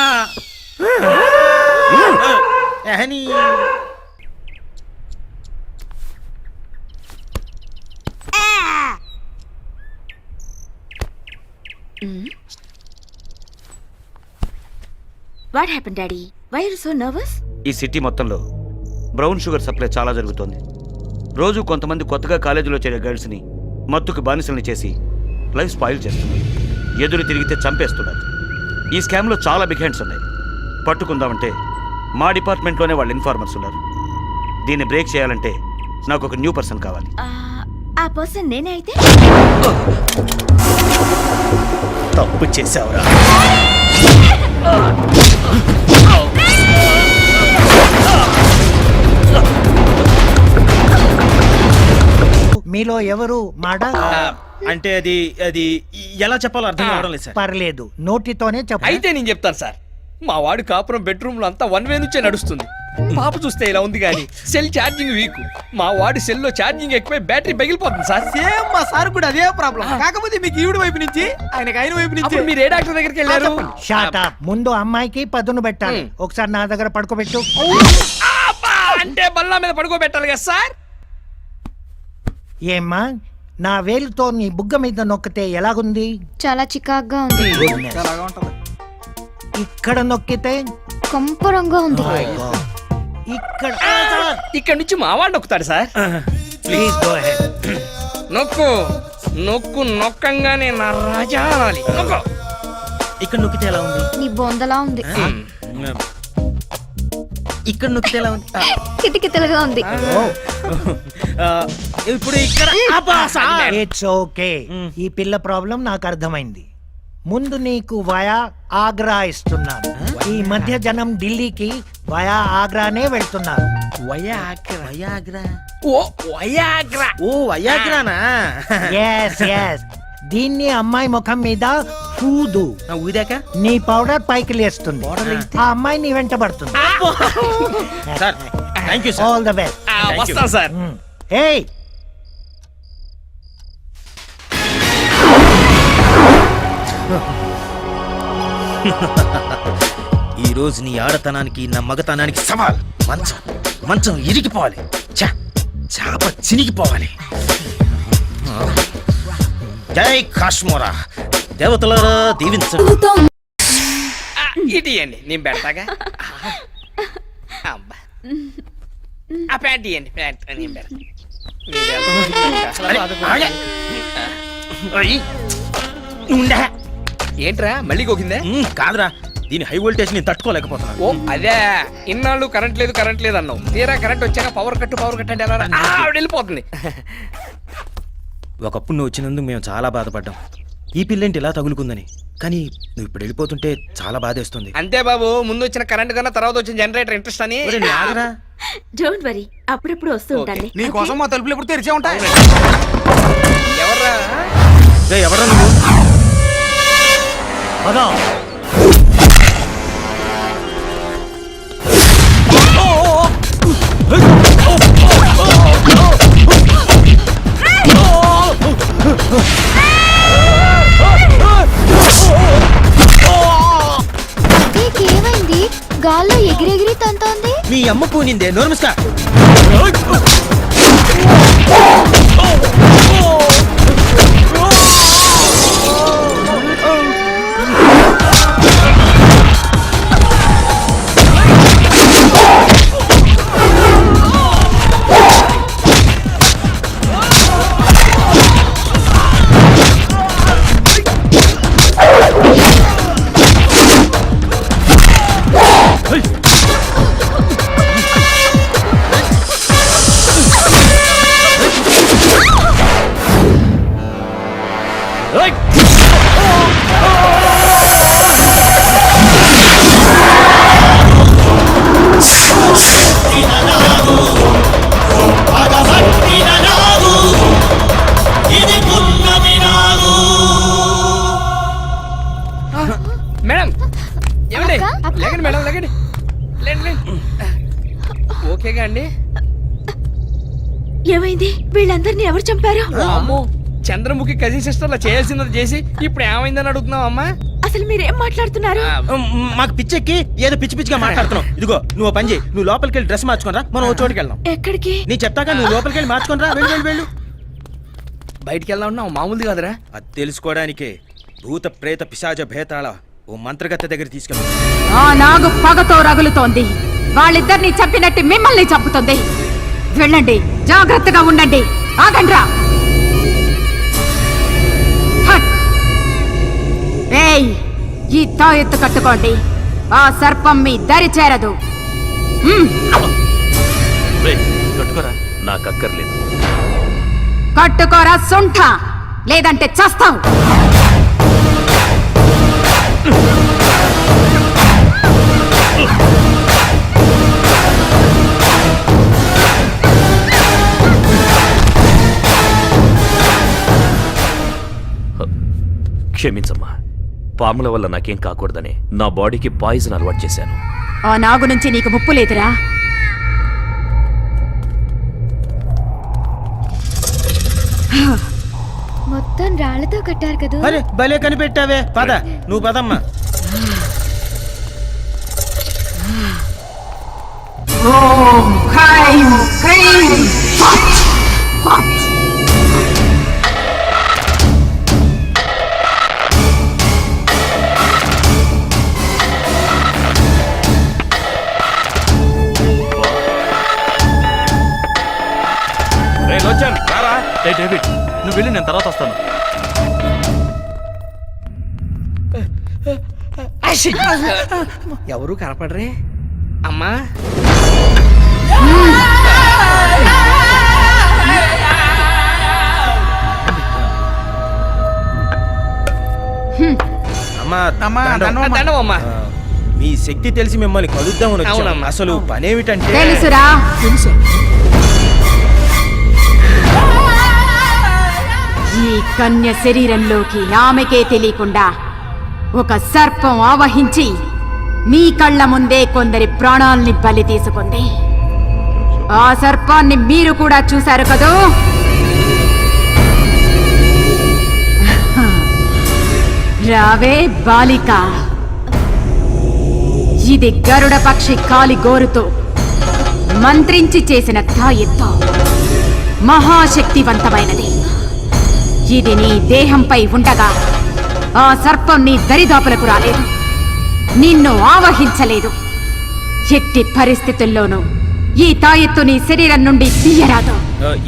H: What happen daddy? Why are so nervous?
I: ఈ సిటీ మొత్తంలో బ్రౌన్ షుగర్ సప్లై చాలా జరుగుతోంది. రోజు కొంతమంది కొత్తగా కాలేజీలో చేరే గర్ల్స్ని మత్తుకు బానిసల్ని చేసి లైఫ్ స్పాయిల్ చేస్తున్నారు. ఎదురు తిరిగితే చంపేస్తున్నారు. ఈ స్కామ్లో చాలా బిగ్ హ్యాండ్స్ ఉన్నాయి. పట్టుకుందామంటే మా డిపార్ట్మెంట్లోనే వాళ్ళు ఇన్ఫార్మర్స్ ఉన్నారు. దీన్ని బ్రేక్ చేయాలంటే నాకు ఒక న్యూ పర్సన్ కావాలి.
H: ఆ పర్సన్ నేనే అయితే?
F: తప్పు చేసావురా.
N: మీలో ఎవరు మాట?
F: అంటే అది అది ఎలా చెప్పాలో అర్థం కావడం లేదు సార్.
N: పర్లేదు, నోటితోనే చెప్పు.
K: అయితే నేను చెప్తాను సార్. మా వాడు కాపురం బెడ్రూమ్ లో అంతా 1 వే నుంచే నడుస్తుంది. పాప చూస్తే ఇలా ఉంది కానీ సెల్ ఛార్జింగ్ వీక్. మా వాడి సెల్ లో ఛార్జింగ్ ఎక్కువై బ్యాటరీ పగిలిపోతుంది సార్.
J: సేమ్ మా సార్ కూడా అదే ప్రాబ్లం. కాకపోతే మీకు ఈవిడ వైపు నుంచి, ఆయనకి ఆయన వైపు నుంచి.
K: అప్పుడు మీరు ఏ డాక్టర్ దగ్గరికి వెళ్ళారు?
N: Shot up. ముందు అమ్మాయికి పదును పెట్టాలి. ఒకసారి నా దగ్గర పడుకోబెట్టు.
K: అంటే బల్లా మీద పడుకోబెట్టాలి కదా సార్.
N: ఏమ్మా, నా వేలుతో నీ బుగ్గ మీద నొక్కితే ఎలాగుంది?
A: చాలా చికాగ్గా ఉంది.
N: ఇక్కడ నొక్కితే
A: కంపరంగా ఉంది.
N: ఇక్కడ
K: ఇక్కడ నుంచి మా వాడు నొక్కుతాడు సార్.
N: Please go ahead.
K: నొక్కు నొక్కు, నొక్కంగానే నా రాజా అనాలి. నొక్కు.
F: ఇక్కడ నొక్కితే ఎలా ఉంది?
A: నీ బొందలా ఉంది.
F: ఇక్కడ నొక్కితే ఎలా ఉంది?
A: కిటికితలుగా ఉంది.
F: ఇప్పుడు ఇక్కడ
N: ఇట్స్ ఓకే. ఈ పిల్ల ప్రాబ్లం నాకు అర్థమైంది. ముందు నీకు వయా ఆగ్రా ఇస్తున్నాను. ఈ మధ్య జనం ఢిల్లీకి వయా ఆగ్రానే వెళ్తున్నారు. Yes yes. దీన్ని అమ్మాయి ముఖం మీద ఊదు.
F: ఊదాక
N: నీ పౌడర్ పైకి లేస్తుంది. ఆ అమ్మాయి నీ వెంట పడుతుంది. All the best.
K: వస్తా సార్.
N: ఏయ్,
F: ఈ రోజు నీ ఆడతనానికి నా మగతనానికి సవాల్. మంచం మంచం ఇరిగిపోవాలి, చాప చినిగిపోవాలి. జై కాశ్మోరా, దేవతలారా దీవించండి.
K: ఇటీయండి, నేను పెడతాగా. ఆ ప్యాంట్ ఇవ్వండి, ప్యాంట్ అని ఏం పెడతా. ఏంట్రా మళ్ళీ కోకిందే?
F: కాదురా, దీని హై వోల్టేజ్ నేను తట్టుకోలేకపోతున్నాను.
K: ఓ అదే, ఇన్నాళ్ళు కరెంట్ లేదు అన్నావు. తీరా కరెంట్ వచ్చాక పవర్ కట్ అంటే ఎలా రా? ఆవిడ వెళ్ళిపోతుంది.
F: ఒకప్పుడు నువ్వు వచ్చినందుకు మేము చాలా బాధపడ్డాం, ఈ పిల్లేంటి ఇలా తగులుకుందని. కానీ నువ్వు ఇప్పుడు వెళ్ళిపోతుంటే చాలా బాధేస్తుంది.
K: అంతే బాబు, ముందు వచ్చిన కరెంట్ కన్నా తర్వాత వచ్చిన జనరేటర్ ఇంట్రెస్ట్ అని.
H: డోంట్ వరీ, అప్పుడప్పుడు వస్తూ ఉంటాను.
F: నీ కోసం మా తలుపులు ఎప్పుడు తెరిచే ఉంటాయి.
K: ఎవర్రా?
F: ఎవరా నువ్వు?
A: ఏమైంది? గాల్లో ఎగిరెగిరి తంతోంది.
F: మీ అమ్మ పూనిందే, నోర్మస్కా.
K: మేడం ఏమండి? లేకండి మేడం, లేకండి. ఓకేగా అండి?
H: ఏమైంది? వీళ్ళందరినీ ఎవరు చంపారు?
K: అమ్మో, చంద్రముఖి కజిన్ సిస్టర్లా చేయాల్సినది చేసి ఇప్పుడు ఏమైందని అడుగుతున్నావు అమ్మా?
H: అసలు మీరేం మాట్లాడుతున్నారు?
F: మాకు పిచ్చెక్కి ఏదో పిచ్చి పిచ్చిగా మాట్లాడుతున్నావు. ఇదిగో నువ్వు పని చేయి, నువ్వు లోపలికి వెళ్ళి డ్రెస్ మార్చుకోనరా, మనం ఓ చోటుకి వెళ్దాం.
H: ఎక్కడికి?
F: నీ చెప్తాక నువ్వు లోపలికి వెళ్ళి మార్చుకోనరా. వెళ్ళు.
K: బయటికి వెళ్దాం ఉన్నావు, మామూలుది కాదురా.
F: అది తెలుసుకోవడానికే భూత ప్రేత పిశాచ భేతాళ ఓ మంత్రగత్తె దగ్గర తీసుకెళ్ళి.
D: ఆ నాగు పగతో రగులుతోంది. వాళ్ళిద్దరిని చంపినట్టు మిమ్మల్ని చంపుతుంది. వెళ్ళండి, జాగ్రత్తగా ఉండండి. ఆగండ్రా. ఏయ్, ఈ తాయెత్తు కట్టుకోండి. ఆ సర్పం మీ దరి చేరదు.
E: కట్టుకోరా, నాకు అక్కర్లేదు.
D: కట్టుకోరా సొంఠ, లేదంటే చస్తావు.
E: క్షమించమ్మా, పాముల వల్ల నాకేం కాకూడదని నా బాడీకి పాయిజన్ అలవాటు చేశాను.
D: ఆ నాగు నుంచి నీకు ముప్పు లేదురా.
A: మొత్తం రాళ్లతో కట్టారు కదా.
F: అరే భలే కనిపెట్టావే. పద, నువ్వు పదమ్మా.
D: ఓం హ్రైం హ్రీం ఫట్ ఫట్.
G: డేవిడ్, నువ్వు వెళ్ళి నేను తర్వాత వస్తాను.
K: ఎవరు కనపడరే అమ్మా?
F: అమ్మా, మీ శక్తి తెలిసి మిమ్మల్ని కలుద్దామని వచ్చాం. అసలు పనేమిటంటే
D: తెలుసురా. ఈ కన్య శరీరంలోకి ఆమెకే తెలియకుండా ఒక సర్పం ఆవహించి మీ కళ్ళ ముందే కొందరి ప్రాణాల్ని బలి తీసుకుంది. ఆ సర్పాన్ని మీరు కూడా చూశారు కదూ? రావే బాలిక. ఇది గరుడ పక్షి కాలి గోరుతో మంత్రించి చేసిన తాయెత్తు. మహాశక్తివంతమైనది. ఇది నీ దేహంపై ఉండగా ఆ సర్పం నీ దరిదాపులకు రాలేదు, నిన్ను ఆవహించలేదు. ఎట్టి పరిస్థితుల్లోనూ
H: ఈ తాయెత్తు నీ శరీరం నుండి తీయరాదు.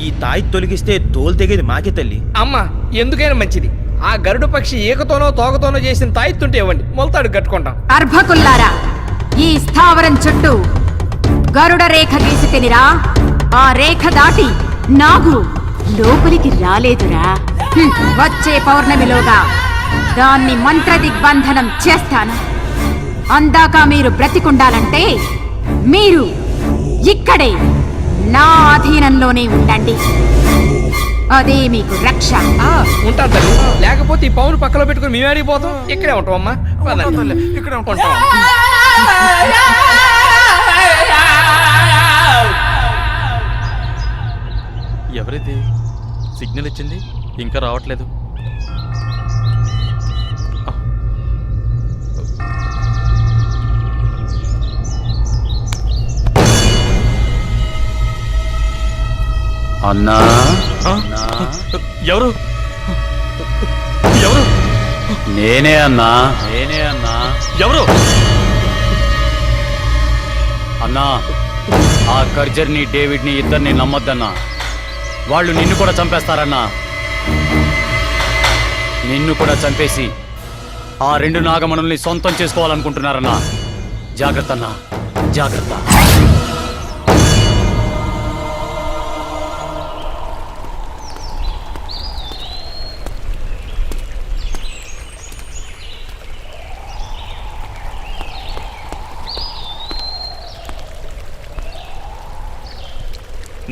F: ఈ తాయి తొలగిస్తే తోలు తెగేది మాకే తల్లి.
K: అమ్మా ఎందుకైనా మంచిది ఆ గరుడు పక్షి ఏకతోనో తోకతోనో చేసిన తాయిత్తుంటే ఇవ్వండి మొలతాడు కట్టుకుంటాం.
H: అర్భకుల్లారా, ఈ స్థావరం చుట్టూ గరుడ రేఖ గీసి తినిరా. ఆ రేఖ దాటి నాగు లోపలికి రాలేదురా. వచ్చే పౌర్ణమిలోగా దాన్ని మంత్ర దిగ్బంధనం చేస్తాను. అందాక మీరు బ్రతికుండాలంటే మీరు ఇక్కడే నా అధీనంలోనే ఉండండి. అదే మీకు రక్ష.
K: ఉంటాను తల్లి, లేకపోతే ఈ పౌను పక్కలో పెట్టుకుని మేము అడిగిపోతాం. ఇక్కడే ఉంటాం అమ్మా, ఇక్కడే ఉంటాం.
G: ఎవరిది సిగ్నల్ ఇచ్చింది ఇంకా రావట్లేదు?
J: అన్నా
G: ఎవరు ఎవరు?
J: నేనే అన్నా
G: ఎవరు?
J: అన్నా ఆ కర్జర్ని డేవిడ్ని ఇద్దరిని నమ్మొద్దన్నా. వాళ్ళు నిన్ను కూడా చంపేస్తారన్నా. నిన్ను కూడా చంపేసి ఆ 2 నాగమణుల్ని సొంతం చేసుకోవాలనుకుంటున్నారన్నా. జాగ్రత్త అన్నా, జాగ్రత్త.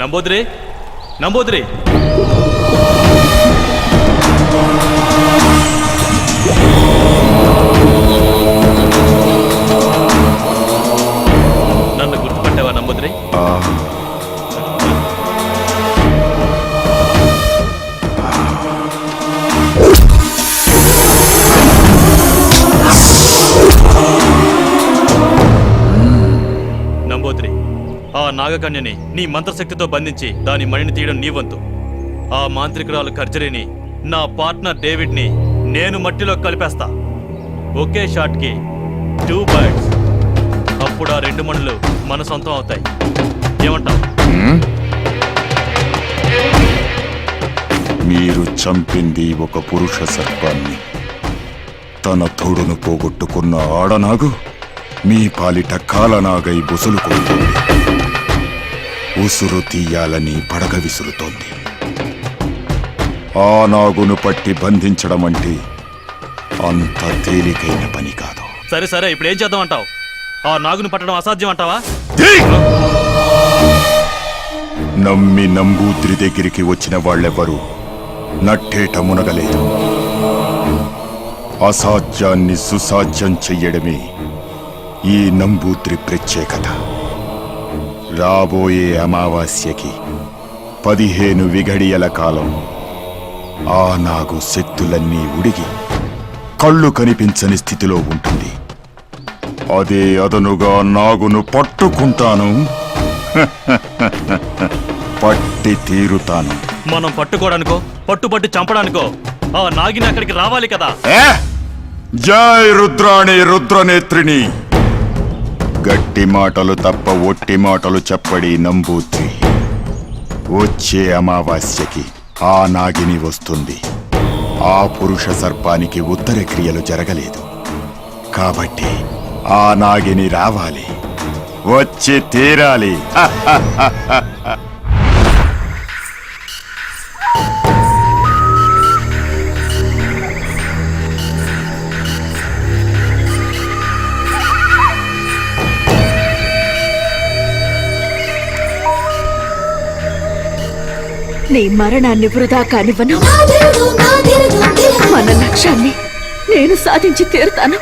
G: నంబూద్రి, నంబూద్రి, నన్ను గుర్తుపట్టావా నంబూద్రి? నంబూద్రి, ఆ నాగకన్యని నీ మంత్రశక్తితో బంధించి దాని మణిని తీయడం నీ వంతు. ఆ మాంత్రికురాలు కర్జరిని, నా పార్ట్నర్ డేవిడ్ని నేను మట్టిలో కలిపేస్తా. ఒకే షాట్కి 2 బర్డ్స్. అప్పుడు ఆ 2 మణులు మన సొంతం అవుతాయి. ఏమంటావు?
O: మీరు చంపింది ఒక పురుష సర్పాన్ని. తన తోడును పోగొట్టుకున్న ఆడనాగు మీ పాలిట కాలనాగై బుసులు కొడుతుంది. ఉసురు తీయాలని పడగ విసురుతోంది. ఆ నాగును పట్టి బంధించడం అంటే అంత తేలికైన పని కాదు.
G: సరే సరే, ఇప్పుడు ఏం చేద్దాం అంటావు? ఆ నాగును పట్టడం అసాధ్యం అంటావా?
O: నమ్మి నంబూద్రి దగ్గరికి వచ్చిన వాళ్ళెవ్వరూ నట్టేట మునగలేదు. అసాధ్యాన్ని సుసాధ్యం చెయ్యడమే ఈ నంబూద్రి ప్రత్యేకత. రాబోయే అమావాస్యకి 15 విఘడియల కాలం ఆ నాగు శక్తులన్నీ ఉడిగి కళ్ళు కనిపించని స్థితిలో ఉంటుంది. అదే అదనుగా నాగును పట్టుకుంటాను. పట్టి తీరుతాను.
G: మనం పట్టుకోవడానికో పట్టుబట్టి చంపడానికో ఆ నాగిని అక్కడికి రావాలి కదా.
O: జై రుద్రాణి రుద్రనేత్రిని. గట్టి మాటలు తప్ప ఒట్టి మాటలు చెప్పడి నంబూద్రి. వచ్చే అమావాస్యకి ఆ నాగిని వస్తుంది. ఆ పురుష సర్పానికి ఉత్తర క్రియలు జరగలేదు కాబట్టి ఆ నాగిని రావాలి, వచ్చి తీరాలి.
D: నీ మరణాన్ని వృధా కానివ్వను. మన లక్ష్యాన్ని నేను సాధించి తీరుతాను.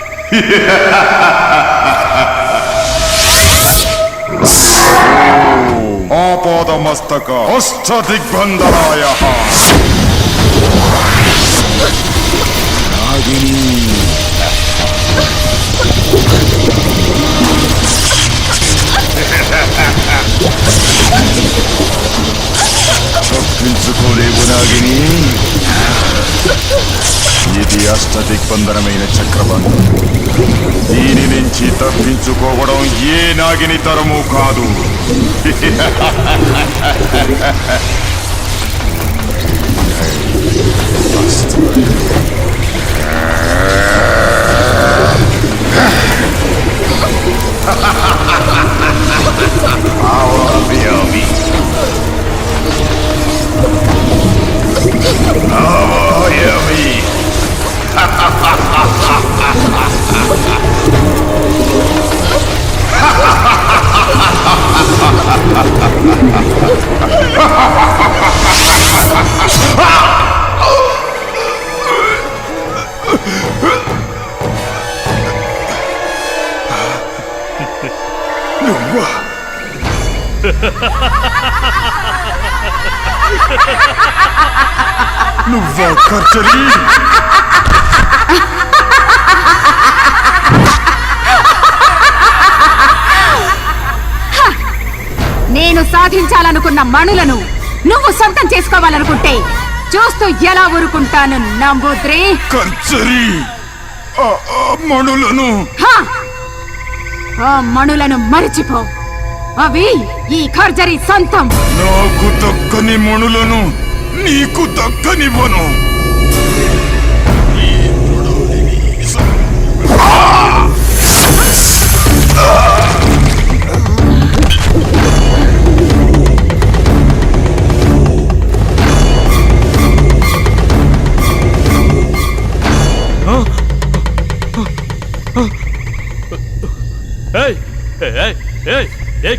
O: ఆపాదమస్తక హస్తదిగ్బంధనాయ నాగిని. తప్పించుకోలేవు నాగిని. ఇది అష్టదిగ్బంధనమైన చక్రబంధం. దీని నుంచి తప్పించుకోవడం ఏ నాగిని తరము కాదు. నువ్వా కర్చరీ?
H: నేను సాధించాలనుకున్న మణులను నువ్వు సొంతం చేసుకోవాలనుకుంటే చూస్తూ ఎలా ఊరుకుంటాను నంబూద్రి?
O: కర్చరీ, మణులను
H: ఆ మణులను మరిచిపో. అవి ఈ ఖర్జరీ సొంతం.
O: నాకు దక్కని మణులను నీకు దక్కనివ్వను.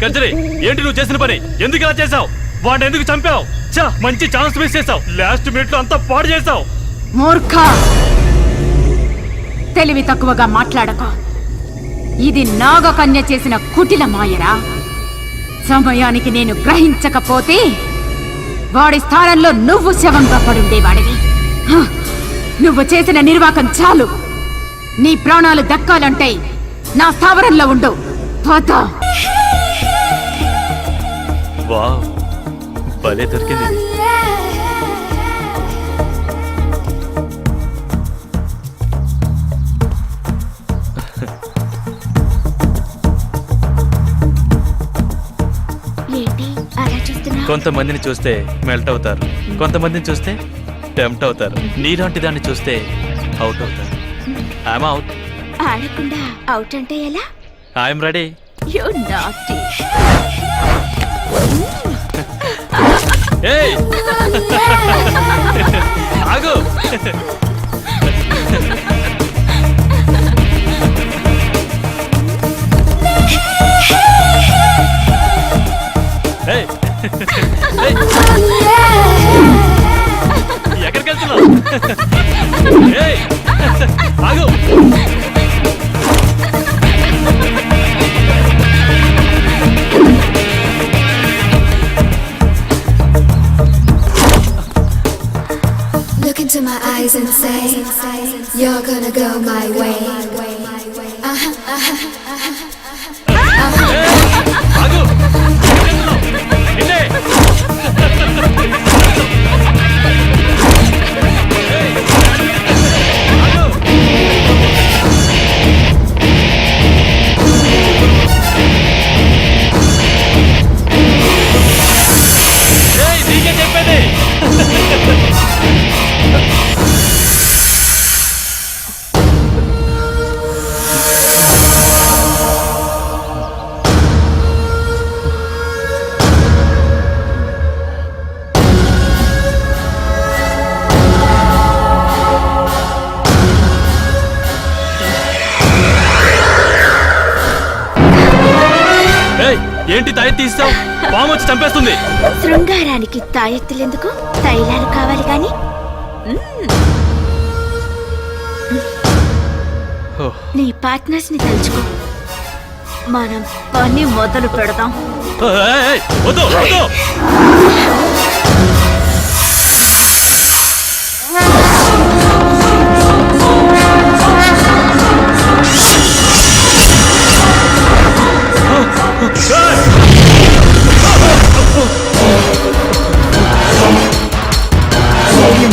G: కర్జరీ, ఏంటి నువ్వు చేసిన పని? ఎందుకు ఇలా చేసావు? వాడిని ఎందుకు చంపావు? మంచి ఛాన్స్ మిస్ చేసావు. లాస్ట్ మినిట్ లో అంతా పాడు చేసావు.
H: మూర్ఖ, తెలివి తక్కువగా మాట్లాడక. ఇది నాగకన్య చేసిన కుటిల మాయరా. సమయానికి నేను గ్రహించకపోతే వాడి స్థానంలో నువ్వు శవంగా పడుండేవాడివి. నువ్వు చేసిన నిర్వాకం చాలు. నీ ప్రాణాలు దక్కాలంటే నా స్థావరంలో ఉండు.
G: వావ్, భలే దొరికింది. కొంతమందిని చూస్తే మెల్ట్ అవుతారు, కొంతమందిని చూస్తే టెంప్ట్ అవుతారు. నీలాంటి దాన్ని చూస్తే అవుట్ అవుతారు. I'm out.
A: ఆడకుండా అవుట్ అంటే ఎలా?
G: I'm ready.
A: You naughty.
G: ఏయ్ ఆగు. ఎక్కడికి వెళ్తున్నావు? ఆగు.
A: Look into my eyes and say, you're gonna go my way.
G: ఆగు. నీకే చెప్పేది. ఏంటి తాయి తీస్తావు? పాము వచ్చి చంపేస్తుంది.
A: శృంగారానికి తాయెత్తులెందుకు? తైలాలు కావాలి గాని. నీ పార్ట్నర్స్ ని తలుచుకో. మనం పని మొదలు పెడదాం.
G: వద్దు వద్దు.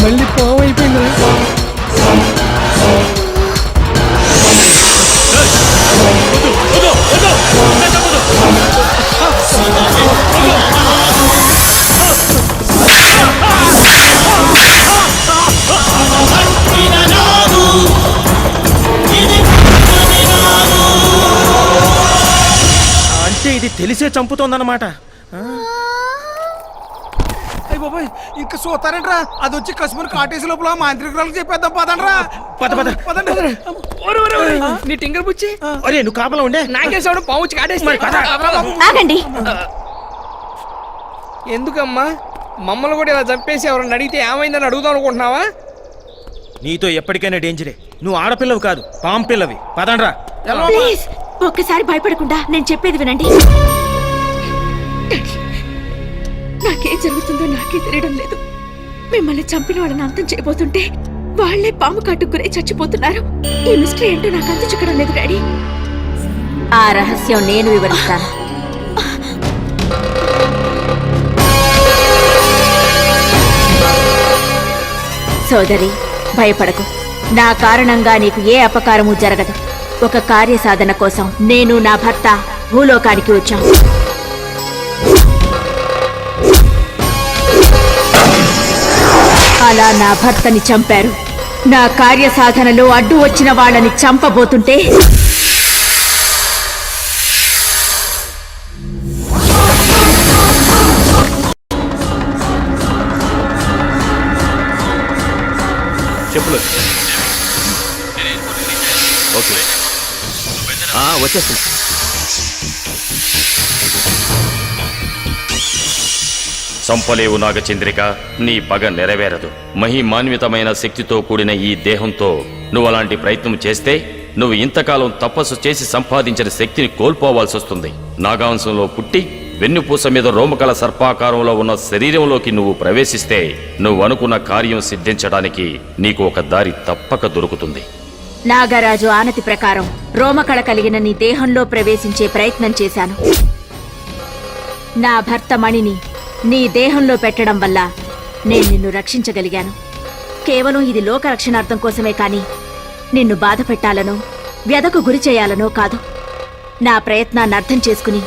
K: మళ్ళీ పాము అయిపోయింది.
F: తెలిసే చంపుతోందన్నమాట.
K: అయ్య బాబాయ్ ఇంకా చూస్తారంట్రా, అది వచ్చి కసుమని కాటేసి లోపల మాంత్రికురాలకు చెప్పేద్దాం. పదండ్రా
F: పద పద
K: పదండి. నీ టింగర్ బుచ్చి
F: అరే నువ్వు కాపలా ఉండే,
K: నాకేసాడు పావు వచ్చి కాటేసి.
A: ఆగండి.
K: ఎందుకమ్మా మమ్మల్ని కూడా ఇలా చంపేసి ఎవరన్నా అడిగితే ఏమైందని అడుగుదాం అనుకుంటున్నావా?
F: నీతో ఎప్పటికైనా డేంజరే. నువ్వు ఆడపిల్లవి కాదు, పాంపిల్లవి. పదండ్రా.
A: ప్లీజ్ ఒక్కసారి భయపడకుండా నేను చెప్పేది వినండి. నాకేం జరుగుతుందో నాకే తెలియడం లేదు. మిమ్మల్ని చంపిన వాళ్ళని అంతం చేయబోతుంటే వాళ్లే పాము కాటుకునే చచ్చిపోతున్నారు. ఈ మిస్టరీ ఏంటో నాకు అంత చిక్కడం లేదు డాడీ. ఆ రహస్యం నేను వివరిస్తాను. సోదరి, భయపడకు. నా కారణంగా నీకు ఏ అపకారము జరగదు. ఒక కార్యసాధన కోసం నేను నా భర్త భూలోకానికి వచ్చాం. అలా నా భర్తని చంపారు. నా కార్యసాధనలో అడ్డు వచ్చిన వాళ్ళని చంపబోతుంటే
E: చెప్పులు. ఓకే వచ్చేస్తుంది.
B: చంపలేవు నాగచంద్రిక, నీ పగ నెరవేరదు. మహిమాన్వితమైన శక్తితో కూడిన ఈ దేహంతో నువ్వు అలాంటి ప్రయత్నం చేస్తే నువ్వు ఇంతకాలం తపస్సు చేసి సంపాదించిన శక్తిని కోల్పోవాల్సి వస్తుంది. నాగాంశంలో పుట్టి వెన్నుపూస మీద రోమకల సర్పాకారంలో ఉన్న శరీరంలోకి నువ్వు ప్రవేశిస్తే నువ్వు అనుకున్న కార్యం సిద్ధించడానికి నీకు ఒక దారి తప్పక దొరుకుతుంది.
A: నాగరాజు ఆనతి ప్రకారం రోమకళ కలిగిన నీ దేహంలో ప్రవేశించే ప్రయత్నం చేశాను. నా భర్త మణిని నీ దేహంలో పెట్టడం వల్ల నేను నిన్ను రక్షించగలిగాను. కేవలం ఇది లోక రక్షణార్థం కోసమే కాని నిన్ను బాధ పెట్టాలనో వ్యధకు గురి చేయాలనో కాదు. నా ప్రయత్నాన్ని అర్థం చేసుకుని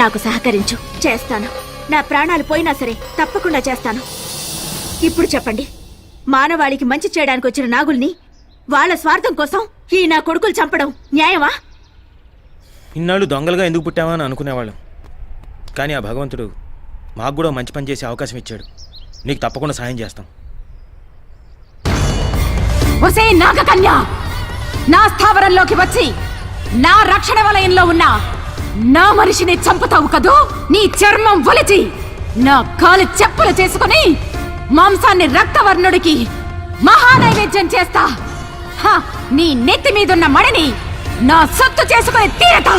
A: నాకు సహకరించు. చేస్తాను. నా ప్రాణాలు పోయినా సరే తప్పకుండా చేస్తాను. ఇప్పుడు చెప్పండి, మానవాళికి మంచి చేయడానికి వచ్చిన నాగుల్ని వాళ్ళ స్వార్థం కోసం ఈ నా కొడుకులు చంపడం న్యాయమా?
F: ఇన్నాళ్ళు దొంగలుగా ఎందుకు పుట్టావా అని అనుకునేవాళ్ళం. కానీ ఆ భగవంతుడు మాకు కూడా మంచి పని చేసే అవకాశం ఇచ్చాడు. నీకు తప్పకుండా సాయం చేస్తాం.
H: ఒసే నాగకన్య, నా స్థావరంలోకి వచ్చి నా రక్షణ వలయంలో ఉన్న నా మనిషిని చంపుతావు కదూ? నీ చర్మం ఒలిచి నా కాలు చెప్పులు చేసుకుని మాంసాన్ని రక్తవర్ణుడికి మహానైవేద్యం చేస్తా. నీ నెత్తి మీదున్న మడిని నా సొత్తు చేసుకుని తీరతా.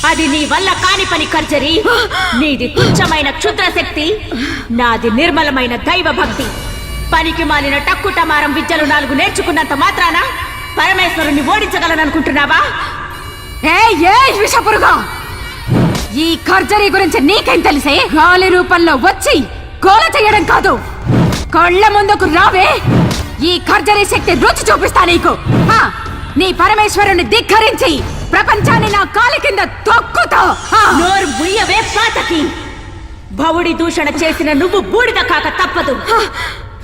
A: అది నీ వల్ల కాని పని కర్జరి. నీది తుచ్చమైన క్షుద్ర శక్తి, నాది నిర్మలమైన దైవ భక్తి. పనికి మాలిన టక్కుటమారం విద్యలు 4 నేర్చుకున్నంత మాత్రాన పరమేశ్వరుని ఓడించగలననుకుంటున్నావా?
H: ఏ విషపురుగా, ఈ కర్జరీ గురించి నీకేం తెలిసే? గాలి రూపంలో వచ్చి గోల చేయడం కాదు, కళ్ళ ముందుకు రావే. ఈ కర్జరీ శక్తి రుచి చూపిస్తా నీకు. నీ పరమేశ్వరుని ధిక్కరించి ప్రపంచాన్ని నా కాలి కింద తొక్కుతా.
A: నోరు ముయ్యవే పాతకి. భవుడి దూషణ చేసిన నువ్వు బూడిద కాక తప్పదు.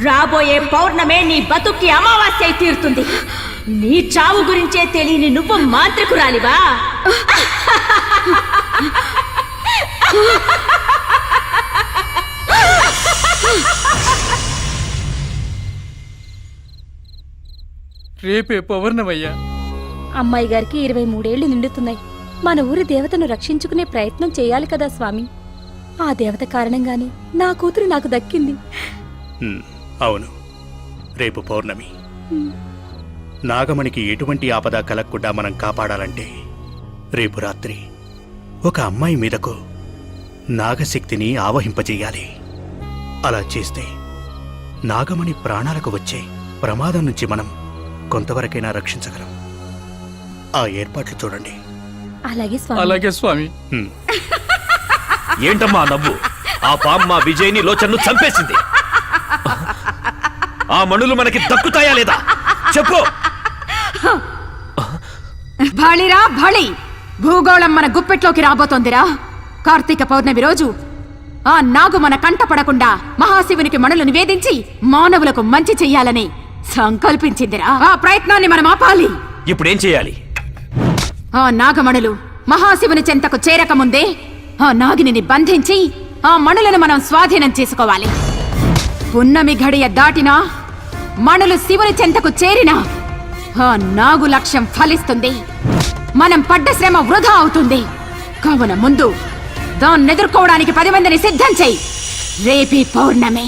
A: రాబోయే పౌర్ణమే నీ బతుక్కి అమావాస్య తీరుతుంది. నీ చావు గురించే తెలియని నువ్వు మాంత్రికురాలివా?
J: రేపే పౌర్ణమయ్యా.
H: అమ్మాయి గారికి 23 ఏళ్లు నిండుతున్నాయి. మన ఊరి దేవతను రక్షించుకునే ప్రయత్నం చేయాలి కదా స్వామి. ఆ దేవత కారణంగానే నా కూతురు నాకు దక్కింది.
E: అవును, రేపు పౌర్ణమి. నాగమణికి ఎటువంటి ఆపద కలగకుండా మనం కాపాడాలంటే రేపు రాత్రి ఒక అమ్మాయి మీదకు నాగశక్తిని ఆవహింపజేయాలి. అలా చేస్తే నాగమణి ప్రాణాలకు వచ్చే ప్రమాదం నుంచి మనం కొంతవరకైనా రక్షించగలం. ఆ ఏర్పాట్లు చూడండి.
J: అలాగే స్వామి.
E: ఏంటమ్మా నవ్వు? ఆ పామ్మ విజయ్ని లోచన్ను చంపేసింది. ఆ మణులు మనకి దక్కుతాయా లేదా చెప్పు.
H: భళిరా భళి, భూగోళం మన గుప్పెట్లోకి రాబోతోందిరా. కార్తీక పౌర్ణమి రోజు ఆ నాగు మన కంట పడకుండా మహాశివునికి మణులు నివేదించి మానవులకు మంచి చెయ్యాలని సంకల్పించిందిరా. ఆ ప్రయత్నాన్ని మనం ఆపాలి.
E: ఇప్పుడేం చేయాలి?
H: ఆ నాగమణులు మహాశివుని చెంతకు చేరకముందే ఆ నాగిని బంధించి ఆ మణులను మనం స్వాధీనం చేసుకోవాలి. పున్నమి గడియ దాటినా మణులు శివుని చెంతకు చేరినా ఆ నాగు లక్ష్యం ఫలిస్తుంది. మనం పడ్డ శ్రమ వృధా అవుతుంది. కావున ముందు దాన్ని ఎదుర్కోవడానికి 10 మందిని సిద్ధం చెయ్యి. రేపే పౌర్ణమి.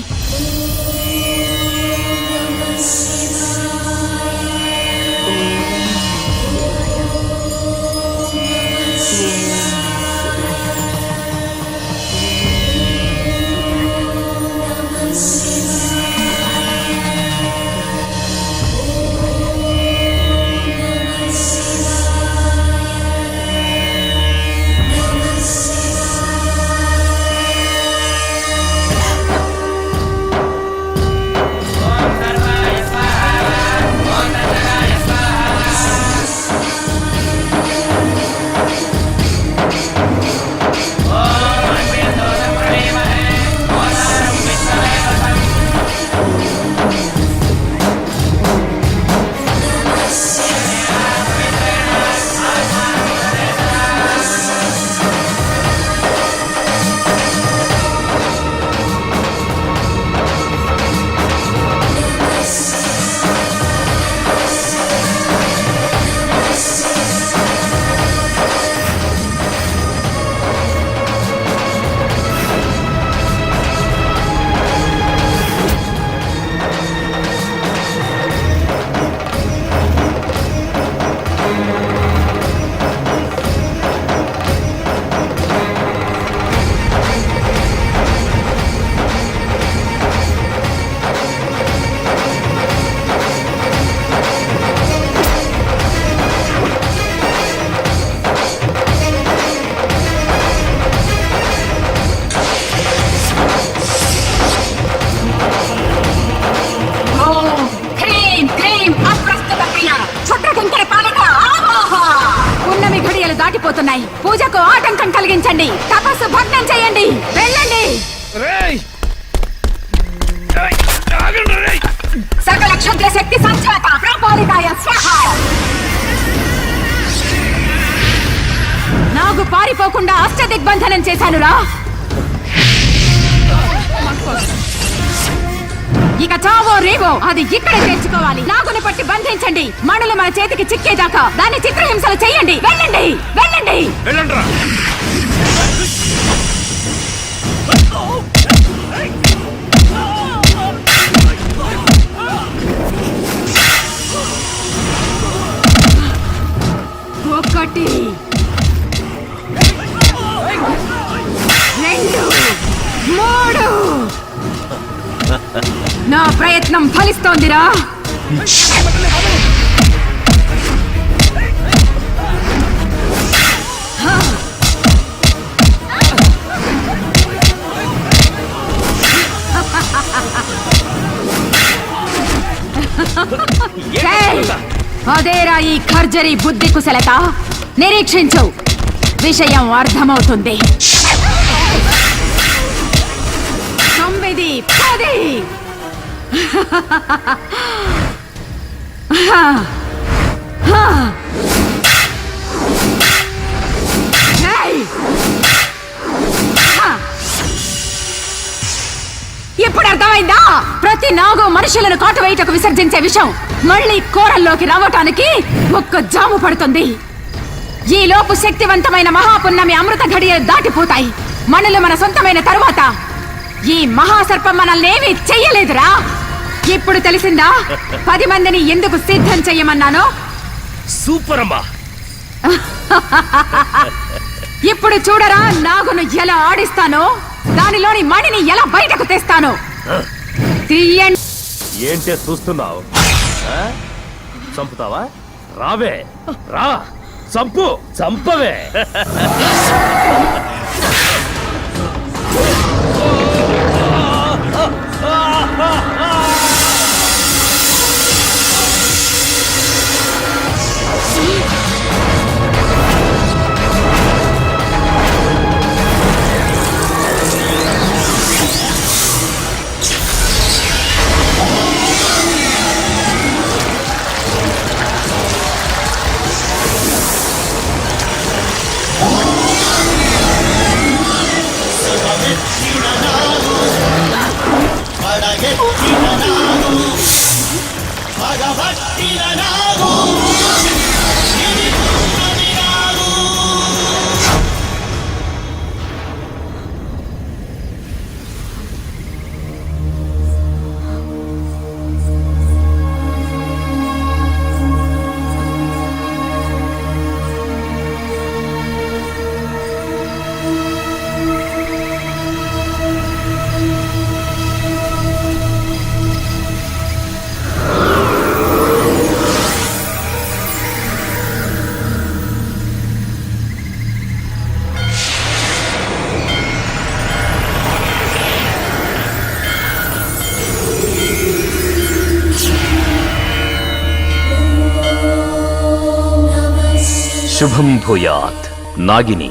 H: దాటిపోతున్నాయి. పూజకు ఆటంకం కలిగించండి. తపస్సు భగ్నం చేయండి. వెళ్ళండి. సకల క్షుద్ర శక్తి సంచాత ప్రపాలితాయ స్వాహ. నాగు పారిపోకుండా అష్టదిగ్బంధనం చేశానురా. ఇక చావో రేవో అది ఇక్కడే తెచ్చుకోవాలి. నాగుని పట్టి బంధించండి. మణులు మన చేతికి చిక్కేదాకా దాన్ని చిత్రహింసలు చేయండి. వెళ్ళండి, వెళ్ళండి, వెళ్ళండి. ఒకటి, 2, 3. నా ప్రయత్నం ఫలిస్తోందిరా. అదేరా ఈ ఖర్జరీ బుద్ధి కుశలత. నిరీక్షించు, విషయం అర్థమవుతుంది. 9, 10. ఇప్పుడు అర్థమైందా? ప్రతి నాగు మనుషులను కాటువేయటకు విసర్జించే విషయం మళ్ళీ కోరల్లోకి రావటానికి ఒక్క జాము పడుతుంది. ఈ లోపు శక్తివంతమైన మహాపున్నమి అమృత ఘడియలు దాటిపోతాయి. మనులు మన సొంతమైన తరువాత ఈ మహాసర్పం మనల్ని ఏమీ చెయ్యలేదురా. ఇప్పుడు తెలిసిందా 10 మందిని ఎందుకు సిద్ధం చెయ్యమన్నాను?
E: సూపర్ అమ్మా.
H: ఇప్పుడు చూడరా నాగును ఎలా ఆడిస్తానో, దానిలోని మణిని ఎలా బయటకు తెస్తాను. తీయండి.
E: ఏంటే చూస్తున్నావు? చంపుతావా? రావే, రా, చంపు, చంపవే. శుభం భూయాత్. నాగిని,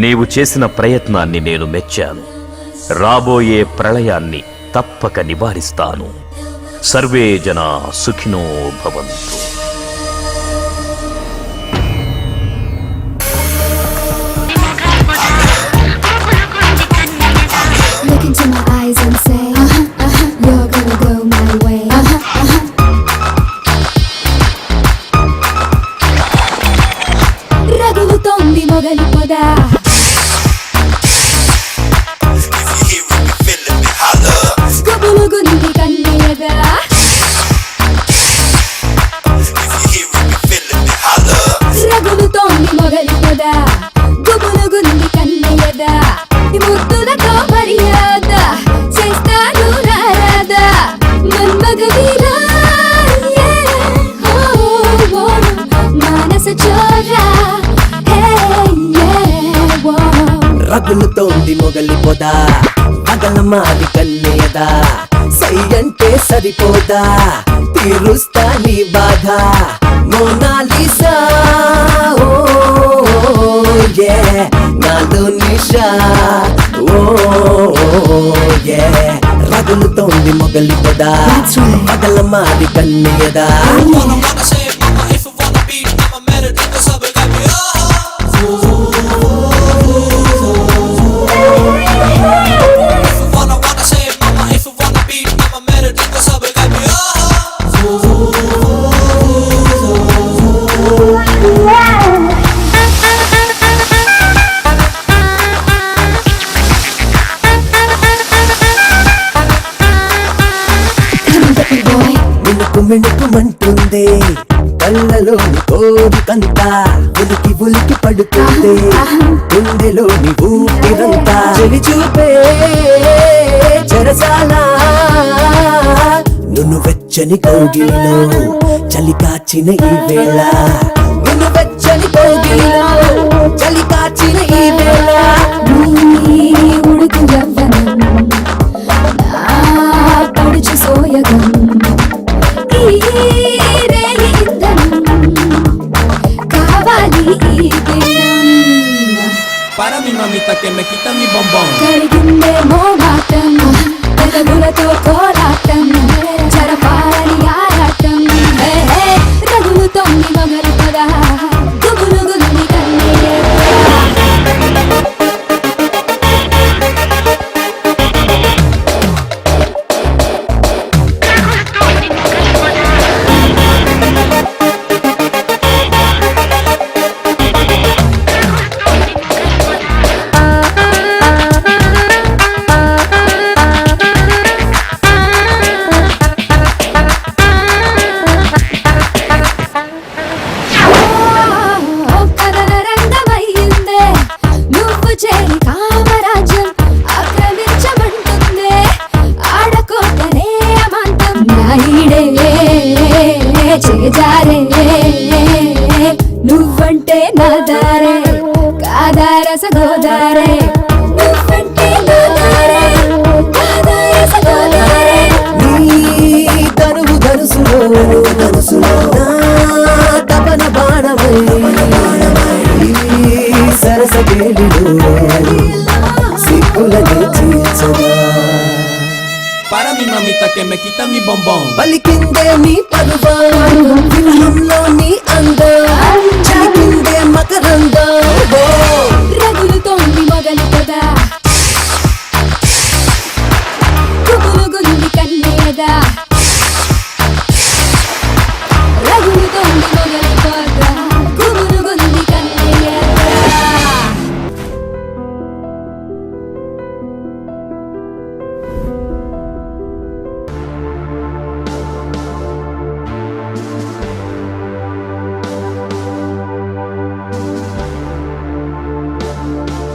E: నీవు చేసిన ప్రయత్నాన్ని నేను మెచ్చాను. రాబోయే ప్రళయాన్ని తప్పక నివారిస్తాను. సర్వే జనా సుఖినో భవంతు.
P: Look into my eyes and say, you're gonna go my way. రగులుతోంది మొగలి పొద, గుబులుగుంది కన్నెయగా, రగులుతోంది మొగలి పొద, గుబులుగుంది కన్నెయగా, ముద్దులతో మర్యాద చేస్తాను రారాద మన్మగ వీరా, మానస చోరా.
Q: రగులుతోంది మొగలి పొద, పగల మాది కన్నెయదా, సై అంటే సరిపోదా, తీరుస్తా నీ బాధ మోనాలిసా. ఓ యే నాలో నిషా, ఓ యే రగులుతోంది మొగలి పొద, పగల మాది కన్నెయదా. మిణుకుమంటుంది కళ్ళలోని కోరికంతా, ఉలికి ఉలికి పడుతుంది గుండెలోని ఊపిరంతా. చెలి చూపే చెరసాలా, నువ్వు వెచ్చని కౌగిలిలో చలి కాచిన ఈ వేళ, నువ్వు వెచ్చని కౌగిలిలో చలి కాచిన ఈ వేళ.
P: ఉడుకు యవ్వనం నా పడుచు సోయగం,
Q: Para mi mamita que me quita mi bombón.
P: కలిగిందే మోగాటం, పెదవులతో కోలాటం, జరపాలని ఆరాటం. రగులుతోంది మొగలి పొద, గుబులుగుంది కన్నెయగా. చేజారే నువ్వంటే నా దారే, కాదా రసగోదారే, నువ్వంటే నా దారే, కాదా రసగోదారే.
Q: నీ తనువు ధనుసులో నా తపన బాణమై, సరస గేలిలో సిగ్గులని చీల్చగా. Para mi mamita que me quita mi bombón. పలికిందే నీ పరువం, విరహంలో నీ అందం, చిలికిందే మకర